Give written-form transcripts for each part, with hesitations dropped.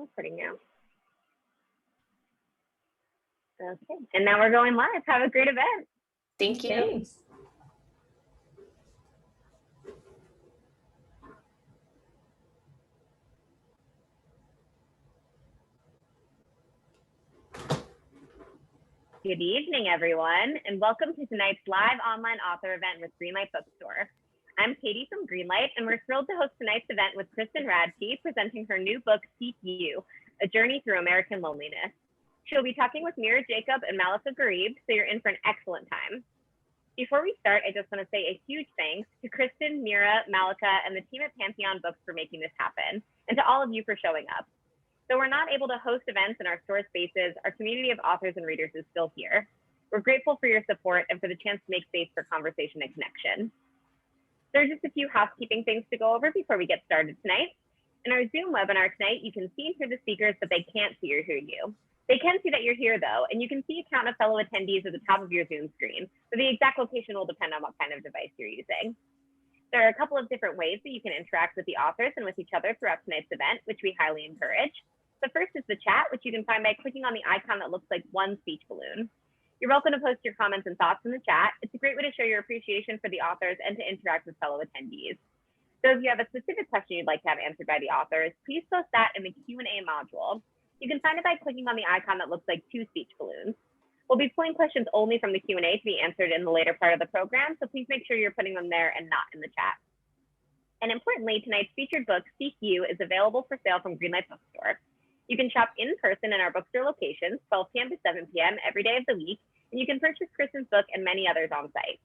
Recording now. Okay, and now we're going live. Have a great event. Thank you. Thanks. Good evening, everyone, and welcome to tonight's live online author event with Greenlight Bookstore. I'm Katie from Greenlight, and we're thrilled to host tonight's event with Kristen Radtke presenting her new book, Seek You, A Journey Through American Loneliness. She'll be talking with Mira Jacob and Malaka Gharib, so you're in for an excellent time. Before we start, I just want to say a huge thanks to Kristen, Mira, Malaka, and the team at Pantheon Books for making this happen, and to all of you for showing up. Though we're not able to host events in our store spaces, our community of authors and readers is still here. We're grateful for your support and for the chance to make space for conversation and connection. There are just a few housekeeping things to go over before we get started tonight. In our Zoom webinar tonight, you can see and hear the speakers, but they can't see or hear you. They can see that you're here though, and you can see a count of fellow attendees at the top of your Zoom screen, but the exact location will depend on what kind of device you're using. There are a couple of different ways that you can interact with the authors and with each other throughout tonight's event, which we highly encourage. The first is the chat, which you can find by clicking on the icon that looks like one speech balloon. You're welcome to post your comments and thoughts in the chat. It's a great way to show your appreciation for the authors and to interact with fellow attendees. So if you have a specific question you'd like to have answered by the authors, please post that in the Q&A module. You can find it by clicking on the icon that looks like two speech balloons. We'll be pulling questions only from the Q&A to be answered in the later part of the program, so please make sure you're putting them there and not in the chat. And importantly, tonight's featured book, Seek You, is available for sale from Greenlight Bookstore. You can shop in person in our bookstore locations, 12 p.m. to 7 p.m. every day of the week, and you can purchase Kristen's book and many others on site.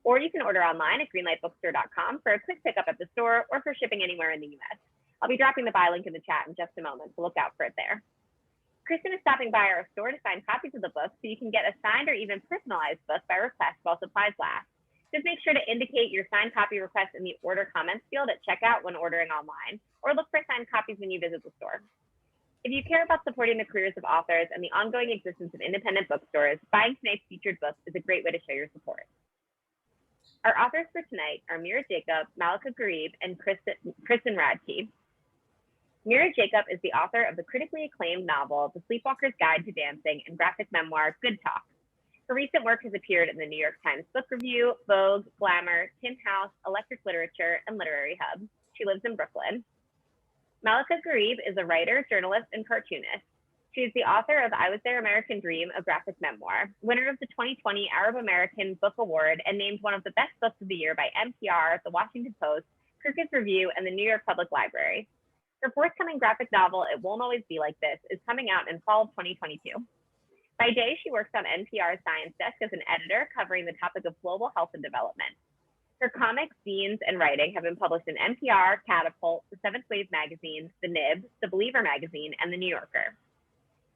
Or you can order online at greenlightbookstore.com for a quick pickup at the store or for shipping anywhere in the US. I'll be dropping the buy link in the chat in just a moment, so look out for it there. Kristen is stopping by our store to sign copies of the book so you can get a signed or even personalized book by request while supplies last. Just make sure to indicate your signed copy request in the order comments field at checkout when ordering online, or look for signed copies when you visit the store. If you care about supporting the careers of authors and the ongoing existence of independent bookstores, buying tonight's featured book is a great way to show your support. Our authors for tonight are Mira Jacob, Malaka Gharib, and Kristen Radtke. Mira Jacob is the author of the critically acclaimed novel, The Sleepwalker's Guide to Dancing, and graphic memoir, Good Talk. Her recent work has appeared in the New York Times Book Review, Vogue, Glamour, Tin House, Electric Literature, and Literary Hub. She lives in Brooklyn. Malaka Gharib is a writer, journalist, and cartoonist. She is the author of I Was Their American Dream, a graphic memoir, winner of the 2020 Arab American Book Award, and named one of the best books of the year by NPR, The Washington Post, Crooked Review, and the New York Public Library. Her forthcoming graphic novel, It Won't Always Be Like This, is coming out in fall of 2022. By day, she works on NPR's Science Desk as an editor covering the topic of global health and development. Her comics, zines, and writing have been published in NPR, Catapult, The Seventh Wave Magazine, The Nib, The Believer Magazine, and The New Yorker.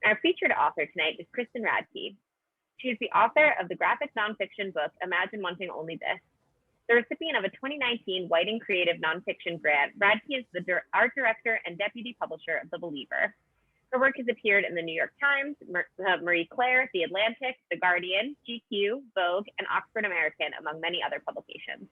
Our featured author tonight is Kristen Radtke. She is the author of the graphic nonfiction book, Imagine Wanting Only This. The recipient of a 2019 Whiting Creative Nonfiction Grant, Radtke is the art director and deputy publisher of The Believer. Her work has appeared in the New York Times, Marie Claire, The Atlantic, The Guardian, GQ, Vogue, and Oxford American, among many other publications.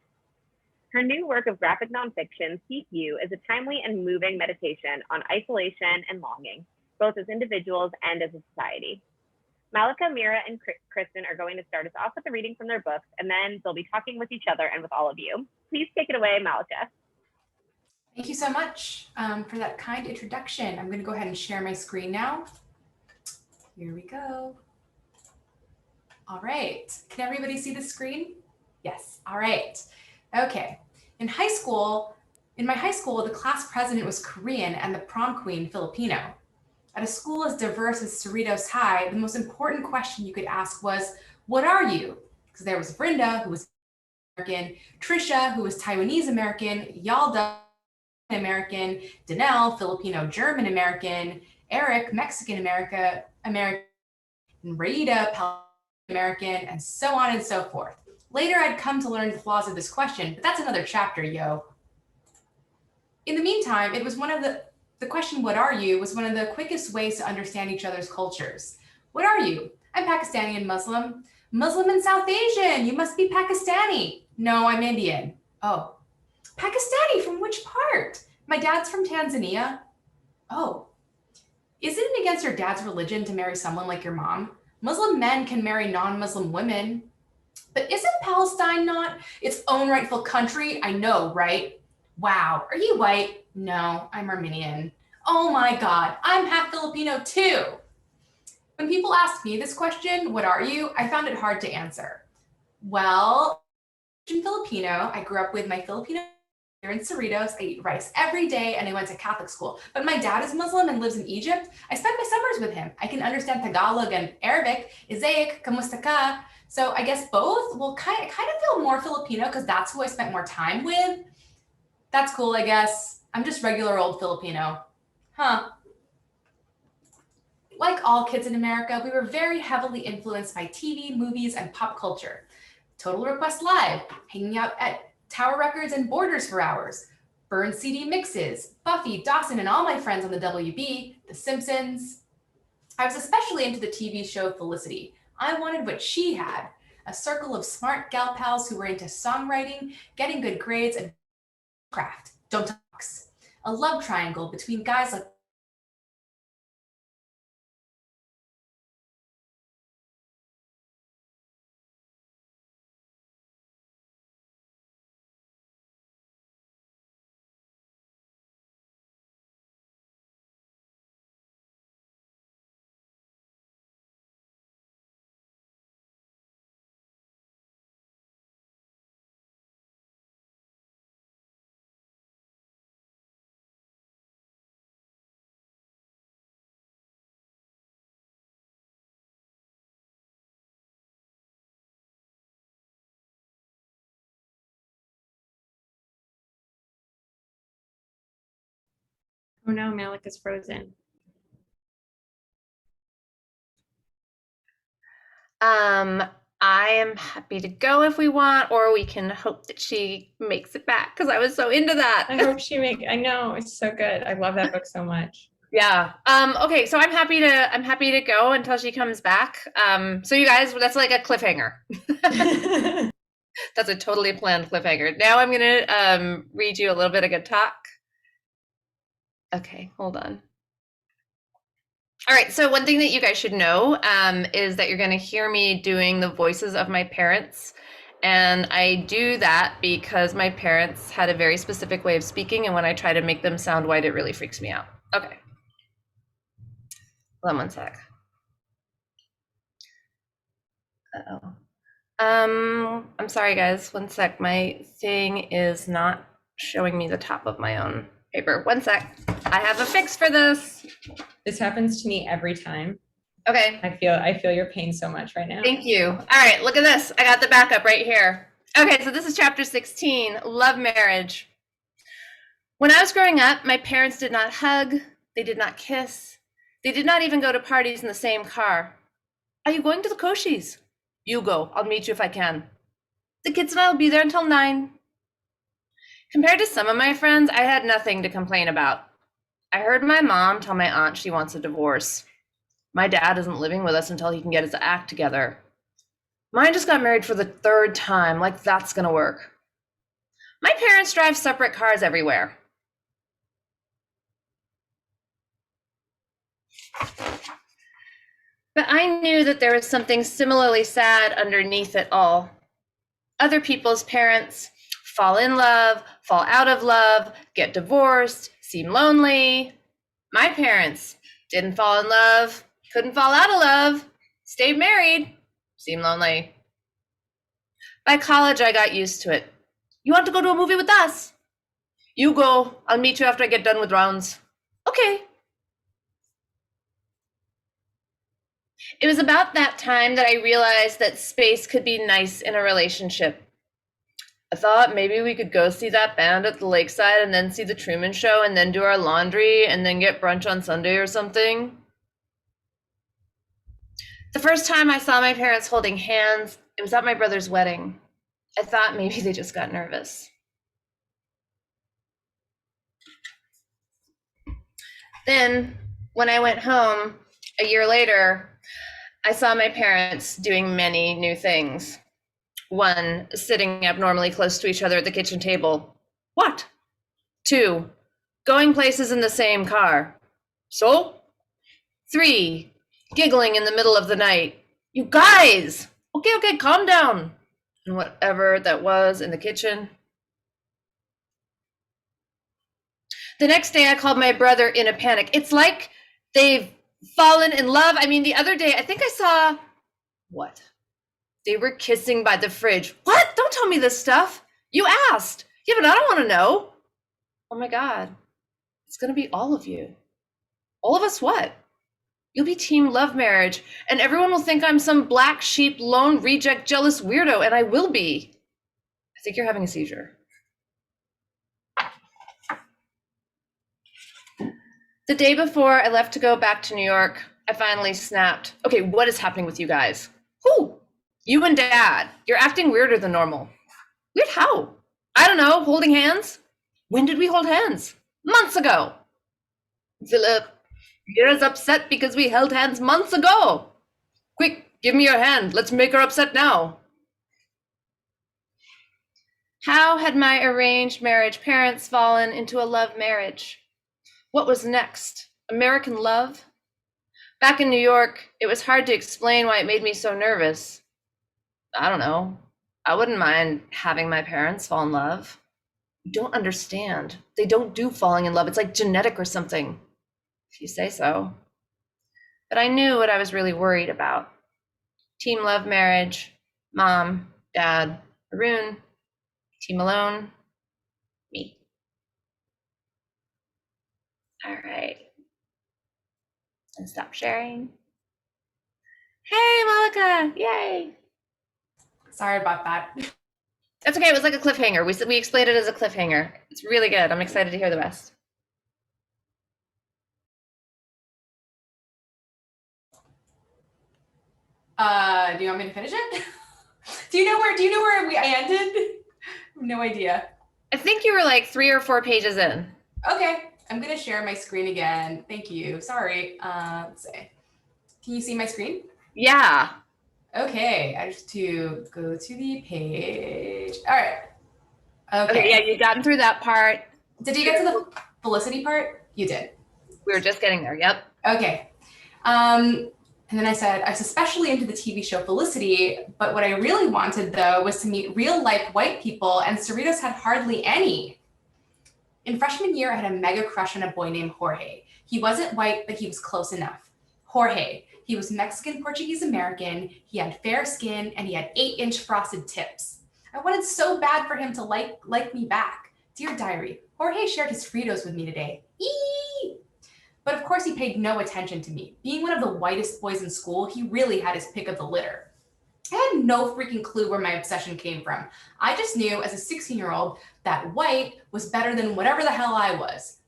Her new work of graphic nonfiction, Seek You, is a timely and moving meditation on isolation and longing, both as individuals and as a society. Malaka, Mira, and Kristen are going to start us off with a reading from their books, and then they'll be talking with each other and with all of you. Please take it away, Malaka. Thank you so much for that kind introduction. I'm going to go ahead and share my screen now. Here we go. All right. Can everybody see the screen? Yes. All right. Okay. In my high school, the class president was Korean and the prom queen Filipino. At a school as diverse as Cerritos High, the most important question you could ask was, what are you? Because there was Brenda, who was American, Trisha, who was Taiwanese American, Yalda, American, Danelle, Filipino German American, Eric, Mexican American, and Raida, American, and so on and so forth. Later, I'd come to learn the flaws of this question, but that's another chapter, yo. In the meantime, it was the question, what are you, was one of the quickest ways to understand each other's cultures. What are you? I'm Pakistani and Muslim. Muslim and South Asian, you must be Pakistani. No, I'm Indian. Oh, Pakistani, from which part? My dad's from Tanzania. Oh, against your dad's religion to marry someone like your mom. Muslim men can marry non-Muslim women. But isn't Palestine not its own rightful country? I know, right? Wow, are you white? No, I'm Armenian. Oh my God, I'm half Filipino too. When people ask me this question, what are you? I found it hard to answer. Well, I'm Filipino. I grew up with my Filipino here in Cerritos. I eat rice every day and I went to Catholic school. But my dad is Muslim and lives in Egypt. I spent my summers with him. I can understand Tagalog and Arabic. Isaic, kamusta ka? So I guess both will kind of feel more Filipino because that's who I spent more time with. That's cool, I guess. I'm just regular old Filipino. Huh. Like all kids in America, we were very heavily influenced by TV, movies, and pop culture. Total Request Live, hanging out at Tower Records and Borders for hours, Burn CD mixes, Buffy, Dawson, and all my friends on the WB, The Simpsons. I was especially into the TV show Felicity. I wanted what she had, a circle of smart gal pals who were into songwriting, getting good grades, and craft. Don't talks. A love triangle between guys like Oh no, Malaka's frozen. I am happy to go if we want, or we can hope that she makes it back because I was so into that. I hope I know, it's so good. I love that book so much. Yeah. Okay, so I'm happy to go until she comes back. So you guys, that's like a cliffhanger. That's a totally planned cliffhanger. Now I'm gonna read you a little bit of good talk. Okay, hold on. All right, so one thing that you guys should know is that you're going to hear me doing the voices of my parents. And I do that because my parents had a very specific way of speaking, and when I try to make them sound white, it really freaks me out. Okay. Hold on one sec. Uh-oh. I'm sorry, guys. One sec. My thing is not showing me the top of my own paper. One sec. I have a fix for this. This happens to me every time. Okay. I feel your pain so much right now. Thank you. All right, look at this. I got the backup right here. Okay, so this is chapter 16, Love Marriage. When I was growing up, my parents did not hug, they did not kiss, they did not even go to parties in the same car. Are you going to the Koshis? You go, I'll meet you if I can. The kids and I will be there until 9. Compared to some of my friends, I had nothing to complain about. I heard my mom tell my aunt she wants a divorce. My dad isn't living with us until he can get his act together. Mine just got married for the 3rd time, like that's gonna work. My parents drive separate cars everywhere. But I knew that there was something similarly sad underneath it all. Other people's parents fall in love, fall out of love, get divorced, seem lonely. My parents didn't fall in love, couldn't fall out of love, stayed married, seemed lonely. By college, I got used to it. You want to go to a movie with us? You go, I'll meet you after I get done with rounds. Okay. It was about that time that I realized that space could be nice in a relationship. I thought maybe we could go see that band at the lakeside and then see the Truman Show and then do our laundry and then get brunch on Sunday or something. The first time I saw my parents holding hands, it was at my brother's wedding. I thought maybe they just got nervous. Then, when I went home a year later, I saw my parents doing many new things. 1, sitting abnormally close to each other at the kitchen table. What? 2, going places in the same car. So? 3, giggling in the middle of the night. You guys! Okay, calm down. And whatever that was in the kitchen. The next day I called my brother in a panic. It's like they've fallen in love. I mean, the other day, I think I saw, what? They were kissing by the fridge. What? Don't tell me this stuff. You asked. Yeah, but I don't want to know. Oh my God. It's going to be all of you. All of us what? You'll be team love marriage, and everyone will think I'm some black sheep, lone reject, jealous weirdo, and I will be. I think you're having a seizure. The day before I left to go back to New York, I finally snapped. Okay, what is happening with you guys? Who? You and Dad. You're acting weirder than normal. Weird how? I don't know, holding hands? When did we hold hands? Months ago. Philip, Mira's upset because we held hands months ago. Quick, give me your hand. Let's make her upset now. How had my arranged marriage parents fallen into a love marriage? What was next? American love? Back in New York, it was hard to explain why it made me so nervous. I don't know. I wouldn't mind having my parents fall in love. You don't understand. They don't do falling in love. It's like genetic or something, if you say so. But I knew what I was really worried about. Team love marriage, mom, dad, Arun, team alone, me. All right. And stop sharing. Hey, Malaka, yay. Sorry about that. That's okay, it was like a cliffhanger. We explained it as a cliffhanger. It's really good. I'm excited to hear the rest. Do you want me to finish it? Do you know where I ended? No idea. I think you were like 3 or 4 pages in. Okay, I'm gonna share my screen again. Thank you. Sorry. Let's see. Can you see my screen? Yeah. Okay, I just to go to the page. All right. Okay, yeah, you've gotten through that part. Did you get to the Felicity part? You did. We were just getting there, yep. Okay. And then I said, I was especially into the TV show Felicity, but what I really wanted though was to meet real life white people, and Cerritos had hardly any. In freshman year, I had a mega crush on a boy named Jorge. He wasn't white, but he was close enough. Jorge. He was Mexican, Portuguese American. He had fair skin and he had 8-inch frosted tips. I wanted so bad for him to like me back. Dear diary, Jorge shared his Fritos with me today. Eee! But of course he paid no attention to me. Being one of the whitest boys in school, he really had his pick of the litter. I had no freaking clue where my obsession came from. I just knew as a 16-year-old that white was better than whatever the hell I was.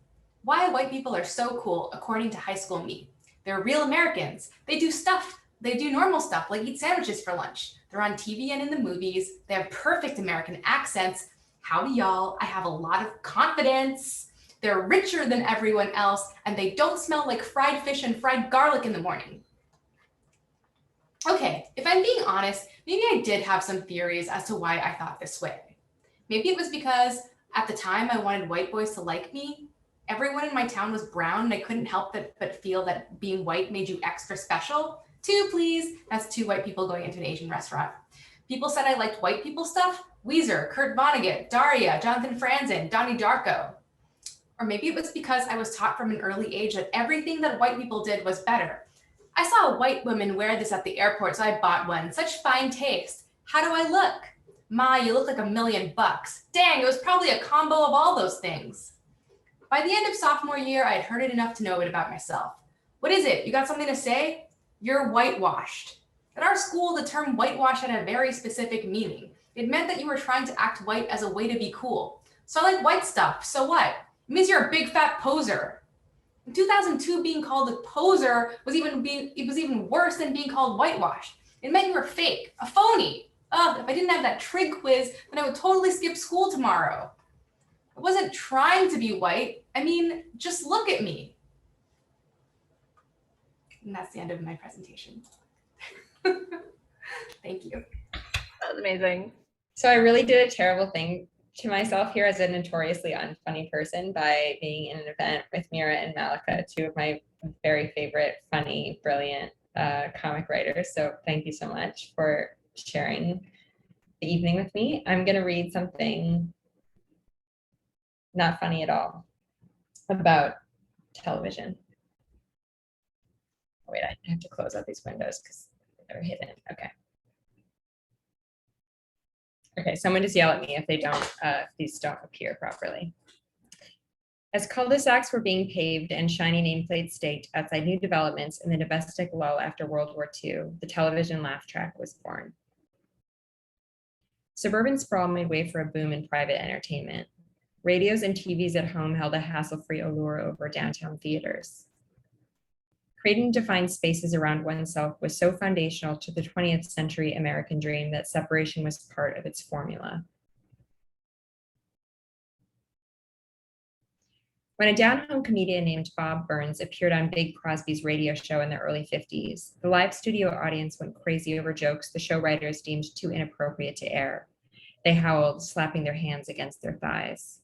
Why white people are so cool, according to high school me. They're real Americans. They do normal stuff like eat sandwiches for lunch. They're on TV and in the movies. They have perfect American accents. Howdy y'all, I have a lot of confidence. They're richer than everyone else, and they don't smell like fried fish and fried garlic in the morning. Okay, if I'm being honest, maybe I did have some theories as to why I thought this way. Maybe it was because at the time I wanted white boys to like me. Everyone in my town was brown and I couldn't help but feel that being white made you extra special. 2, please. That's 2 white people going into an Asian restaurant. People said I liked white people stuff. Weezer, Kurt Vonnegut, Daria, Jonathan Franzen, Donnie Darko. Or maybe it was because I was taught from an early age that everything that white people did was better. I saw a white woman wear this at the airport, so I bought one. Such fine taste. How do I look? Ma, you look like $1 million. Dang, it was probably a combo of all those things. By the end of sophomore year, I had heard it enough to know it about myself. What is it? You got something to say? You're whitewashed. At our school, the term whitewash had a very specific meaning. It meant that you were trying to act white as a way to be cool. So I like white stuff, so what? It means you're a big fat poser. In 2002, being called a poser was even worse than being called whitewashed. It meant you were fake, a phony. Ugh, if I didn't have that trig quiz, then I would totally skip school tomorrow. I wasn't trying to be white. I mean, just look at me. And that's the end of my presentation. Thank you. That was amazing. So I really did a terrible thing to myself here as a notoriously unfunny person by being in an event with Mira and Malaka, two of my very favorite, funny, brilliant comic writers. So thank you so much for sharing the evening with me. I'm going to read something not funny at all about television. Oh, wait, I have to close out these windows because they're hidden. Okay. Okay, someone just yell at me if these don't appear properly. As cul-de-sacs were being paved and shiny nameplates staked outside new developments in the domestic lull after World War II, the television laugh track was born. Suburban sprawl made way for a boom in private entertainment. Radios and TVs at home held a hassle-free allure over downtown theaters. Creating defined spaces around oneself was so foundational to the 20th century American dream that separation was part of its formula. When a down-home comedian named Bob Burns appeared on Big Crosby's radio show in the early 50s, the live studio audience went crazy over jokes the show writers deemed too inappropriate to air. They howled, slapping their hands against their thighs.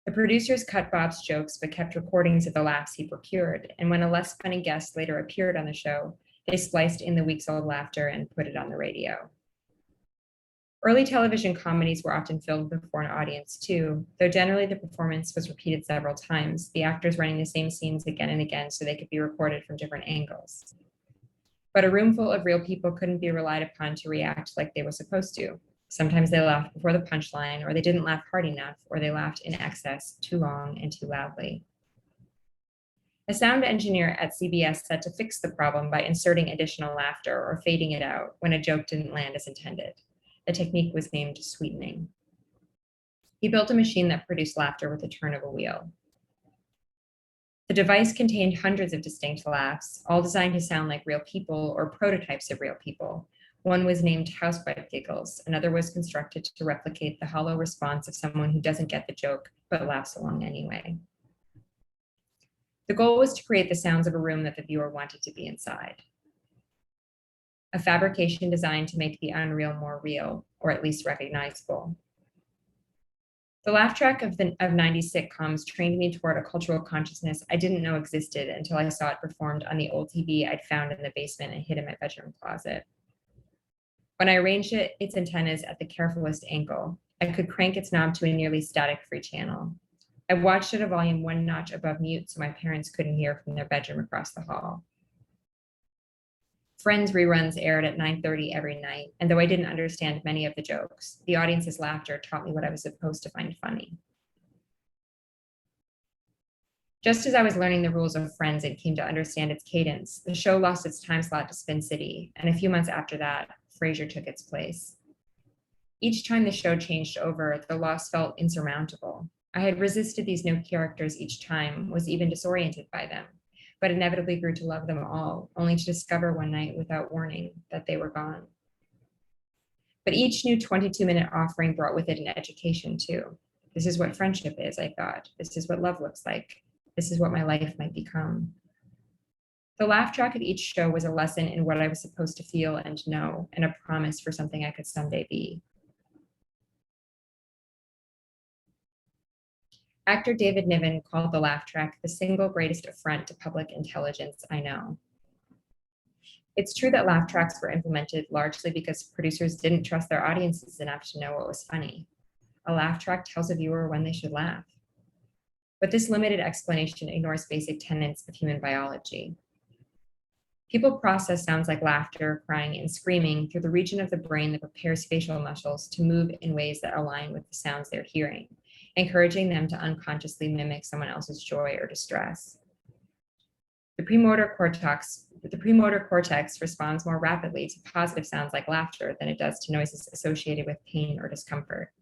The producers cut Bob's jokes but kept recordings of the laughs he procured, and when a less funny guest later appeared on the show, they spliced in the weeks-old laughter and put it on the radio. Early television comedies were often filmed before an audience too, though generally the performance was repeated several times, the actors running the same scenes again and again so they could be recorded from different angles. But a room full of real people couldn't be relied upon to react like they were supposed to. Sometimes they laughed before the punchline, or they didn't laugh hard enough, or they laughed in excess, too long and too loudly. A sound engineer at CBS set to fix the problem by inserting additional laughter or fading it out when a joke didn't land as intended. The technique was named sweetening. He built a machine that produced laughter with the turn of a wheel. The device contained hundreds of distinct laughs, all designed to sound like real people or prototypes of real people. One was named housewife giggles. Another was constructed to replicate the hollow response of someone who doesn't get the joke, but laughs along anyway. The goal was to create the sounds of a room that the viewer wanted to be inside. A fabrication designed to make the unreal more real, or at least recognizable. The laugh track of 90s sitcoms trained me toward a cultural consciousness I didn't know existed until I saw it performed on the old TV I'd found in the basement and hid in my bedroom closet. When I arranged its antennas at the carefulest angle, I could crank its knob to a nearly static-free channel. I watched at a volume one notch above mute so my parents couldn't hear from their bedroom across the hall. Friends reruns aired at 9:30 every night, and though I didn't understand many of the jokes, the audience's laughter taught me what I was supposed to find funny. Just as I was learning the rules of Friends and came to understand its cadence, the show lost its time slot to Spin City, and a few months after that, Frasier took its place. Each time the show changed over, the loss felt insurmountable. I had resisted these new characters each time, was even disoriented by them, but inevitably grew to love them all, only to discover one night without warning that they were gone. But each new 22-minute offering brought with it an education too. This is what friendship is, I thought. This is what love looks like. This is what my life might become. The laugh track of each show was a lesson in what I was supposed to feel and know, and a promise for something I could someday be. Actor David Niven called the laugh track the single greatest affront to public intelligence I know. It's true that laugh tracks were implemented largely because producers didn't trust their audiences enough to know what was funny. A laugh track tells a viewer when they should laugh. But this limited explanation ignores basic tenets of human biology. People process sounds like laughter, crying, and screaming through the region of the brain that prepares facial muscles to move in ways that align with the sounds they're hearing, encouraging them to unconsciously mimic someone else's joy or distress. The premotor cortex responds more rapidly to positive sounds like laughter than it does to noises associated with pain or discomfort.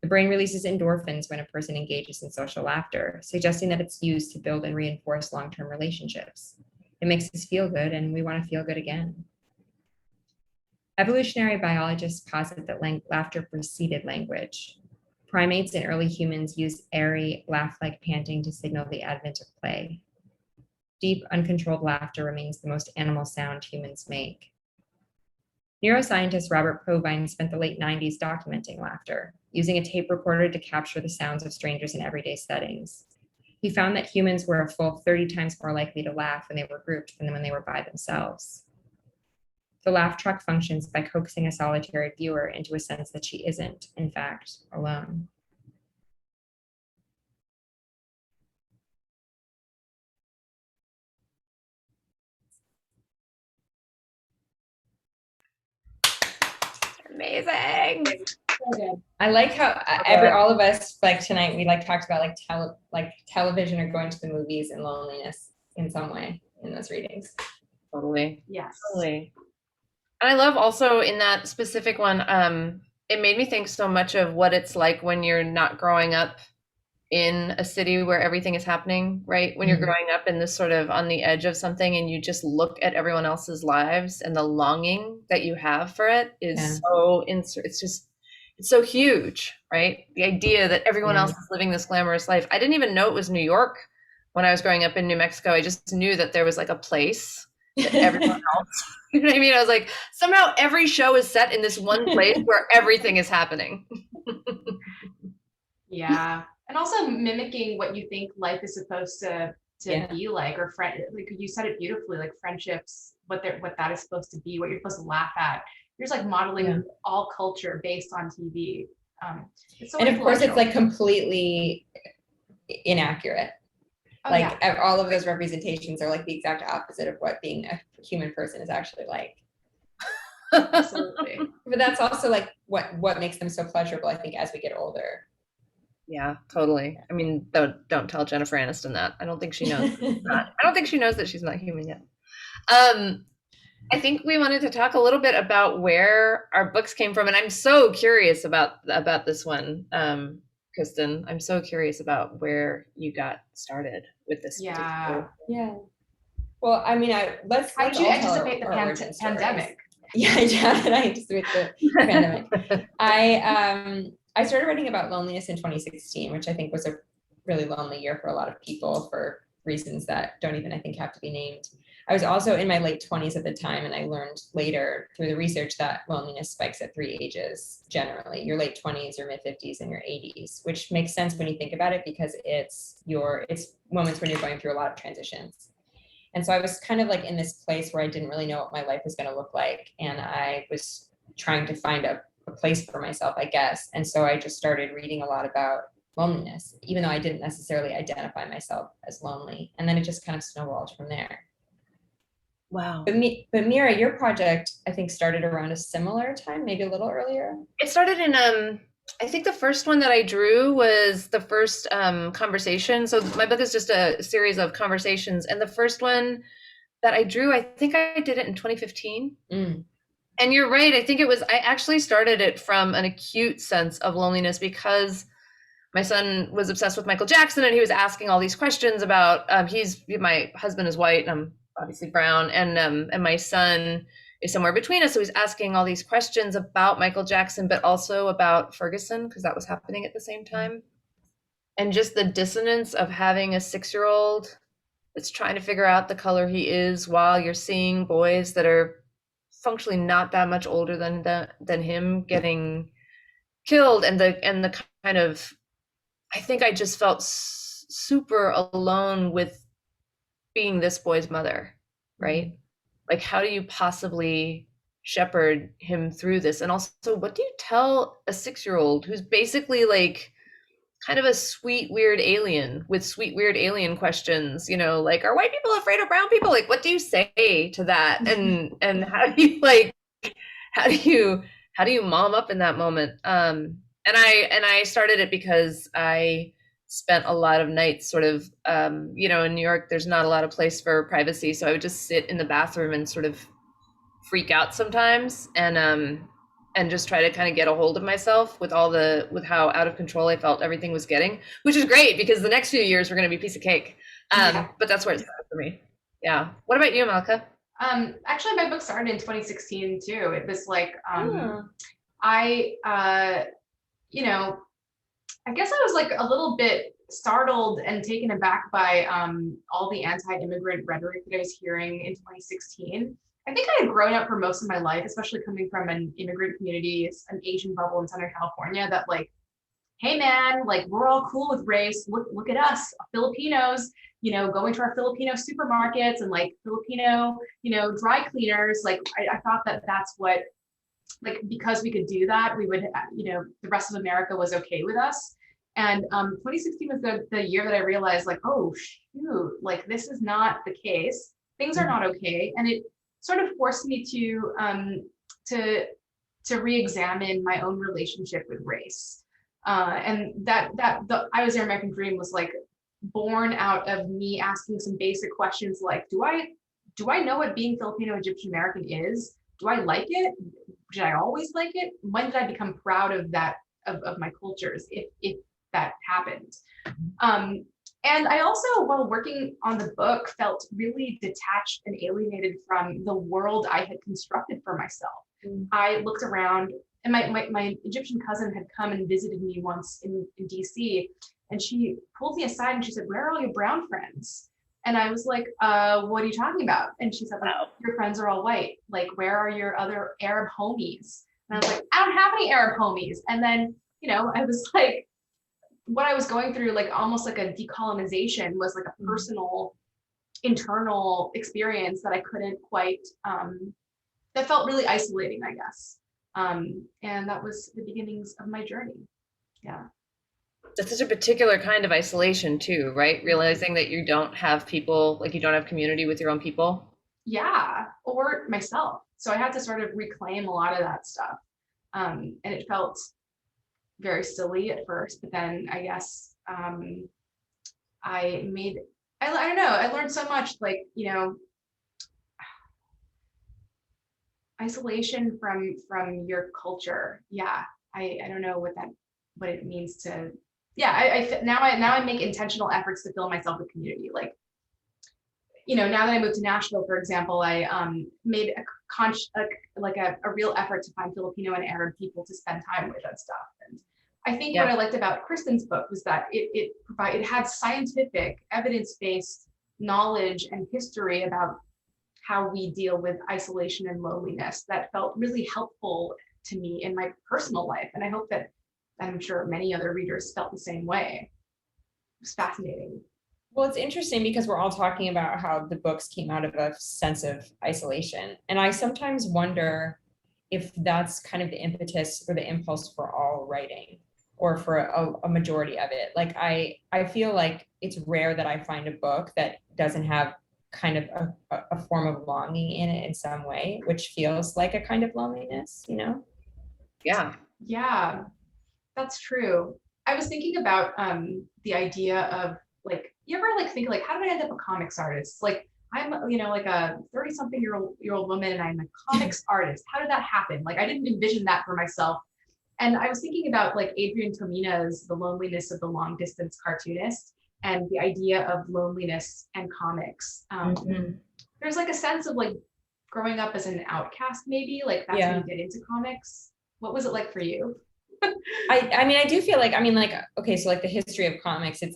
The brain releases endorphins when a person engages in social laughter, suggesting that it's used to build and reinforce long-term relationships. It makes us feel good, and we want to feel good again. Evolutionary biologists posit that laughter preceded language. Primates and early humans used airy, laugh-like panting to signal the advent of play. Deep, uncontrolled laughter remains the most animal sound humans make. Neuroscientist Robert Provine spent the late 90s documenting laughter, using a tape recorder to capture the sounds of strangers in everyday settings. He found that humans were a full 30 times more likely to laugh when they were grouped than when they were by themselves. The laugh track functions by coaxing a solitary viewer into a sense that she isn't, in fact, alone. Amazing. I like how all of us, like tonight, we talked about television or going to the movies and loneliness in some way in those readings. Totally. Yes. Totally. And I love also in that specific one, it made me think so much of what it's like when you're not growing up in a city where everything is happening, right? When you're growing up in this sort of on the edge of something and you just look at everyone else's lives, and the longing that you have for it is it's so huge, right? The idea that everyone else is living this glamorous life. I didn't even know it was New York when I was growing up in New Mexico. I just knew that there was like a place that everyone else, you know what I mean? I was like, somehow every show is set in this one place where everything is happening. Yeah. And also mimicking what you think life is supposed to be like, or like you said it beautifully, like friendships, what that is supposed to be, what you're supposed to laugh at. You're just like modeling all culture based on TV. It's so, and of course, it's like completely inaccurate. All of those representations are like the exact opposite of what being a human person is actually like. Absolutely. But that's also like what makes them so pleasurable, I think, as we get older. Yeah, totally. I mean, don't tell Jennifer Aniston that. I don't think she knows. I don't think she knows that she's not human yet. I think we wanted to talk a little bit about where our books came from, and I'm so curious about this one, Kristen. I'm so curious about where you got started with this. Yeah. Well, I mean, how did you anticipate the pandemic? Yeah, I anticipate the pandemic. I started writing about loneliness in 2016, which I think was a really lonely year for a lot of people for reasons that don't even, I think, have to be named. I was also in my late 20s at the time, and I learned later through the research that loneliness spikes at 3 ages generally: your late 20s, your mid 50s, and your 80s, which makes sense when you think about it because it's moments when you're going through a lot of transitions. And so I was kind of like in this place where I didn't really know what my life was going to look like, and I was trying to find a place for myself, I guess. And so I just started reading a lot about loneliness, even though I didn't necessarily identify myself as lonely. And then it just kind of snowballed from there. Wow. But Mira, your project, I think, started around a similar time, maybe a little earlier. It started in, I think the first one that I drew was the first conversation. So my book is just a series of conversations. And the first one that I drew, I think I did it in 2015. And you're right. I think I actually started it from an acute sense of loneliness because my son was obsessed with Michael Jackson, and he was asking all these questions about, my husband is white and I'm obviously brown, and my son is somewhere between us. So he's asking all these questions about Michael Jackson, but also about Ferguson, because that was happening at the same time. And just the dissonance of having a 6-year-old that's trying to figure out the color he is while you're seeing boys that are functionally not that much older than him getting killed, and the kind of, I think I just felt super alone with being this boy's mother, right? Like, how do you possibly shepherd him through this? And also, what do you tell a 6-year-old who's basically like kind of a sweet, weird alien with sweet, weird alien questions, like, are white people afraid of brown people? Like, what do you say to that? And how do you mom up in that moment? And I started it because I spent a lot of nights sort of, in New York, there's not a lot of place for privacy. So I would just sit in the bathroom and sort of freak out sometimes, and just try to kind of get a hold of myself with how out of control I felt everything was getting, which is great because the next few years were going to be a piece of cake. But that's where it started for me. Yeah. What about you, Malaka? Actually, my book started in 2016 too. It was like, I guess I was like a little bit startled and taken aback by all the anti-immigrant rhetoric that I was hearing in 2016. I think I had grown up for most of my life, especially coming from an immigrant community, an Asian bubble in Southern California, that like, hey man, like we're all cool with race. Look at us, Filipinos, going to our Filipino supermarkets and like Filipino, dry cleaners. Like I thought that that's what, like, because we could do that, we would, the rest of America was okay with us. And 2016 was the year that I realized like, oh shoot, like this is not the case. Things are not okay. And it sort of forced me to re-examine my own relationship with race. And the I Was Your American Dream was like born out of me asking some basic questions like, do I know what being Filipino Egyptian American is? Do I like it? Did I always like it? When did I become proud of that, of my cultures, if that happened? And I also, while working on the book, felt really detached and alienated from the world I had constructed for myself. I looked around, and my Egyptian cousin had come and visited me once in DC, and she pulled me aside and she said, "Where are all your brown friends?" And I was like, what are you talking about? And she said, like, your friends are all white. Like, where are your other Arab homies? And I was like, I don't have any Arab homies. And then, I was like, what I was going through, like almost like a decolonization, was like a personal, internal experience that I couldn't quite, that felt really isolating, I guess. And that was the beginnings of my journey. Yeah. That's such a particular kind of isolation too, right? Realizing that you don't have people, like you don't have community with your own people. Yeah, or myself. So I had to sort of reclaim a lot of that stuff. And it felt very silly at first, but then I guess I don't know, I learned so much, like, isolation from your culture. Yeah, I don't know what it means to, yeah, now I make intentional efforts to fill myself with community. Like, now that I moved to Nashville, for example, I made a real effort to find Filipino and Arab people to spend time with and stuff. And I think what I liked about Kristen's book was that it had scientific, evidence-based knowledge and history about how we deal with isolation and loneliness that felt really helpful to me in my personal life. And I hope that, I'm sure many other readers felt the same way. It was fascinating. Well, it's interesting because we're all talking about how the books came out of a sense of isolation. And I sometimes wonder if that's kind of the impetus or the impulse for all writing, or for a majority of it. Like I feel like it's rare that I find a book that doesn't have kind of a form of longing in it in some way, which feels like a kind of loneliness, Yeah, that's true. I was thinking about the idea of, like, you ever like think like, how did I end up a comics artist? Like, I'm like a 30-something year old woman, and I'm a comics artist. How did that happen? Like, I didn't envision that for myself. And I was thinking about like Adrian Tomina's The Loneliness of the Long Distance Cartoonist, and the idea of loneliness and comics. There's like a sense of like growing up as an outcast, maybe, like that's when you get into comics. What was it like for you? I mean, I do feel like, okay, so like the history of comics, it was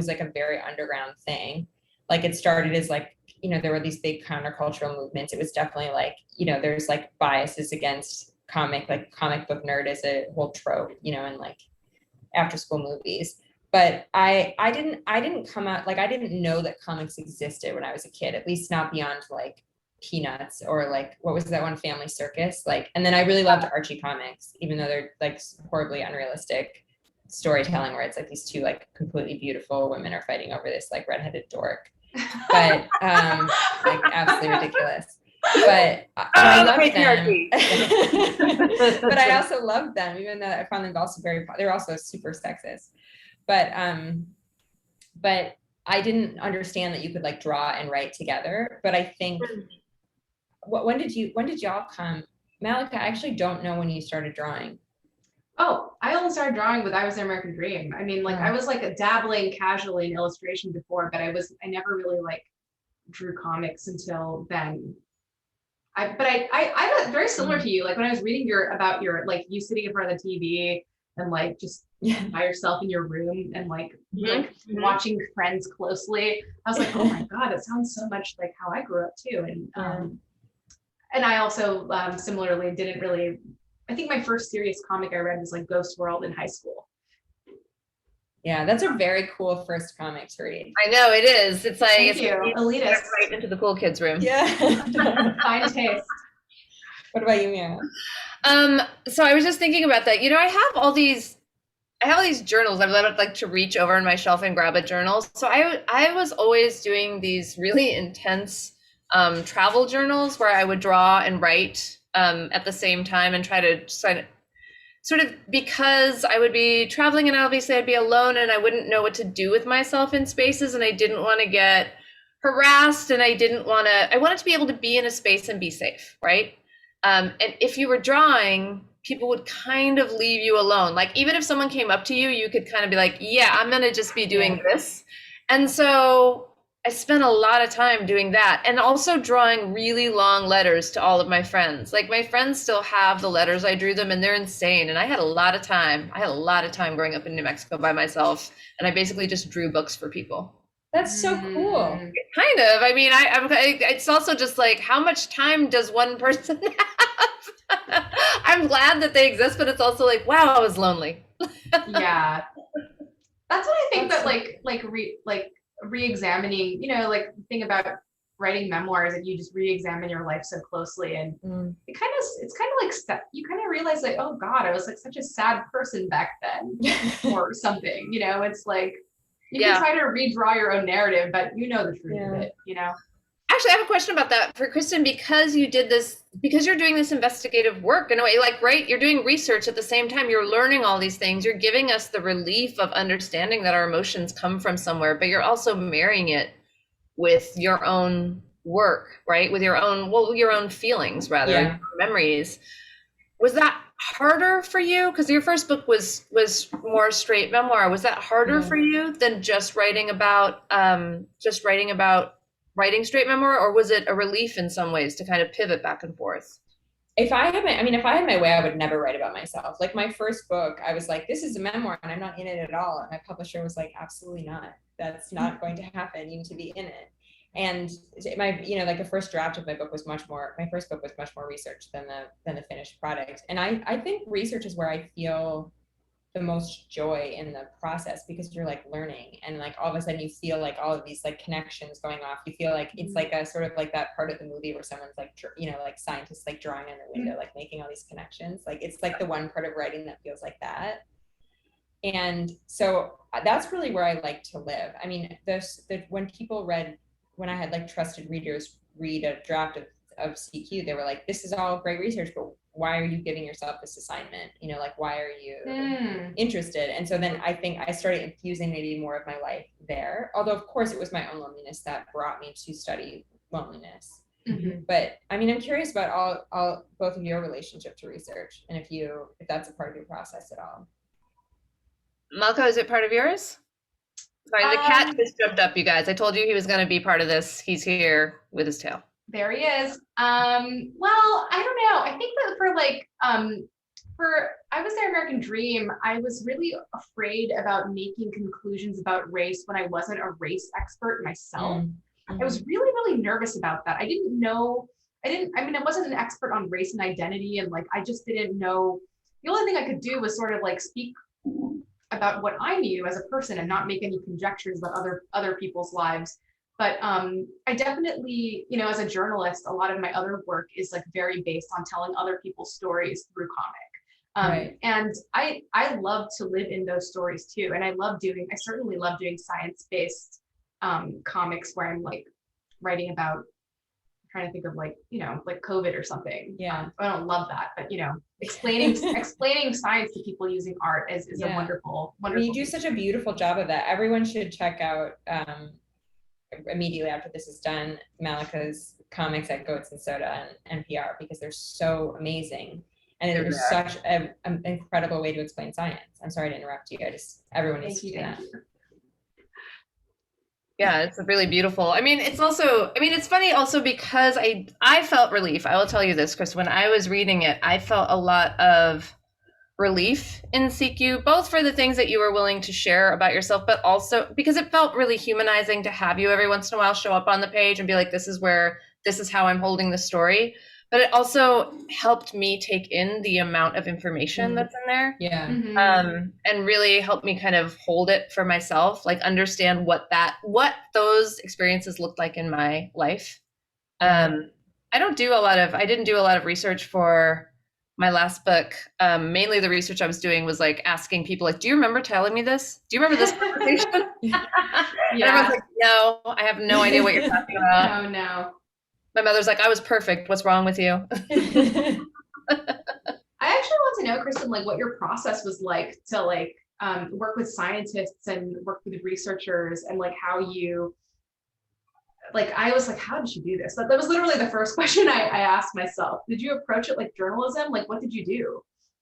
like a very underground thing. Like it started as like, there were these big countercultural movements. It was definitely like, there's like biases against comic book nerd as a whole trope, in like after school movies. But I didn't come out, like I didn't know that comics existed when I was a kid, at least not beyond like Peanuts or like, what was that one, Family Circus? Like, and then I really loved Archie comics, even though they're like horribly unrealistic storytelling where it's like these two like completely beautiful women are fighting over this like redheaded dork. But like absolutely ridiculous. But I loved them. But I also loved them, even though I found them also they're also super sexist. But I didn't understand that you could like draw and write together. But I think, when did y'all come? Malaka, I actually don't know when you started drawing. Oh, I only started drawing with I Was Their American Dream. I mean, like I was like dabbling casually in illustration before, but I never really like drew comics until then. I'm very similar to you. Like when I was reading about your like you sitting in front of the TV and like just by yourself in your room and like watching Friends closely, I was like, oh my god, it sounds so much like how I grew up too. And And I also similarly didn't really, I think my first serious comic I read was like Ghost World in high school. Yeah, that's a very cool first comic to read. I know it is. It's like Thank you, elitist. Right into the cool kids room. Yeah. Fine taste. What about you, Mira? So I was just thinking about that. You know, I have all these journals. I would like to reach over on my shelf and grab a journal. So I was always doing these really intense travel journals where I would draw and write at the same time and try to sort of, because I would be traveling and obviously I'd be alone and I wouldn't know what to do with myself in spaces, and I didn't want to get harassed, and I wanted to be able to be in a space and be safe, right? And if you were drawing, people would kind of leave you alone. Like, even if someone came up to you, you could kind of be like, yeah, I'm going to just be doing this. And so I spent a lot of time doing that, and also drawing really long letters to all of my friends. Like, my friends still have the letters I drew them, and they're insane. And I had a lot of time. Growing up in New Mexico by myself, and I basically just drew books for people. That's so cool. Kind of. I mean, it's also just like, how much time does one person have? I'm glad that they exist, but it's also like, wow, I was lonely. Yeah. That's what I think, that re-examining, you know, like the thing about writing memoirs, and you just re-examine your life so closely, and it's kind of like you kind of realize, like, oh God, I was like such a sad person back then or something, you know. It's like, you can try to redraw your own narrative, but you know the truth of it, you know. Actually, I have a question about that for Kristin, because you're doing this investigative work in a way, like, right, you're doing research at the same time, you're learning all these things, you're giving us the relief of understanding that our emotions come from somewhere, but you're also marrying it with your own work, right? With your own feelings, rather, your memories. Was that harder for you? Because your first book was more straight memoir. Was that harder for you than just writing about writing straight memoir, or was it a relief in some ways to kind of pivot back and forth? If I had my way, I would never write about myself. Like, my first book, I was like, this is a memoir and I'm not in it at all. And my publisher was like, absolutely not. That's not going to happen. You need to be in it. And the first draft of my book was my first book was much more research than the finished product. And I think research is where I feel the most joy in the process, because you're like learning, and like all of a sudden you feel like all of these like connections going off. You feel like it's like a sort of like that part of the movie where someone's like, you know, like scientists like drawing on the window, like making all these connections. Like, it's like the one part of writing that feels like that. And so that's really where I like to live. I mean, when I had like trusted readers read a draft of CQ, they were like, this is all great research, but why are you giving yourself this assignment? You know, like, why are you interested? And so then I think I started infusing maybe more of my life there. Although, of course, it was my own loneliness that brought me to study loneliness. But I mean, I'm curious about all both of your relationship to research, and if that's a part of your process at all. Malaka, is it part of yours? Sorry, the cat just jumped up, you guys. I told you he was going to be part of this. He's here with his tail. There he is. Well, I don't know. I think that for I Was Their American Dream, I was really afraid about making conclusions about race when I wasn't a race expert myself. I was really, really nervous about that. I wasn't an expert on race and identity, and like, I just didn't know. The only thing I could do was sort of like speak about what I knew as a person and not make any conjectures about other people's lives. But I definitely, you know, as a journalist, a lot of my other work is like very based on telling other people's stories through comic. And I love to live in those stories too. And I certainly love doing science-based comics where I'm like writing about, trying to think of like, you know, like COVID or something. I don't love that, but you know, explaining science to people using art is a wonderful. I mean, you do such a beautiful job of that. Everyone should check out immediately after this is done, Malaka's comics at Goats and Soda and NPR, because they're so amazing, and it was such an incredible way to explain science. I'm sorry to interrupt you. Everyone needs to do that. Yeah, it's really beautiful. I mean, it's funny also because I felt relief. I will tell you this, Chris, when I was reading it, I felt a lot of relief in CQ, both for the things that you were willing to share about yourself, but also because it felt really humanizing to have you every once in a while show up on the page and be like, this is how I'm holding the story. but it also helped me take in the amount of information that's in there. Yeah. And really helped me kind of hold it for myself, like understand what those experiences looked like in my life. I didn't do a lot of research for my last book. Mainly the research I was doing was like asking people like, do you remember telling me this? Do you remember this conversation? And everyone's like, no, I have no idea what you're talking about. Oh no. My mother's like, I was perfect. What's wrong with you? I actually want to know, Kristen, like what your process was like to like work with scientists and work with researchers, and like how you, like, I was like, how did you do this? That was literally the first question I asked myself. Did you approach it like journalism? Like, what did you do?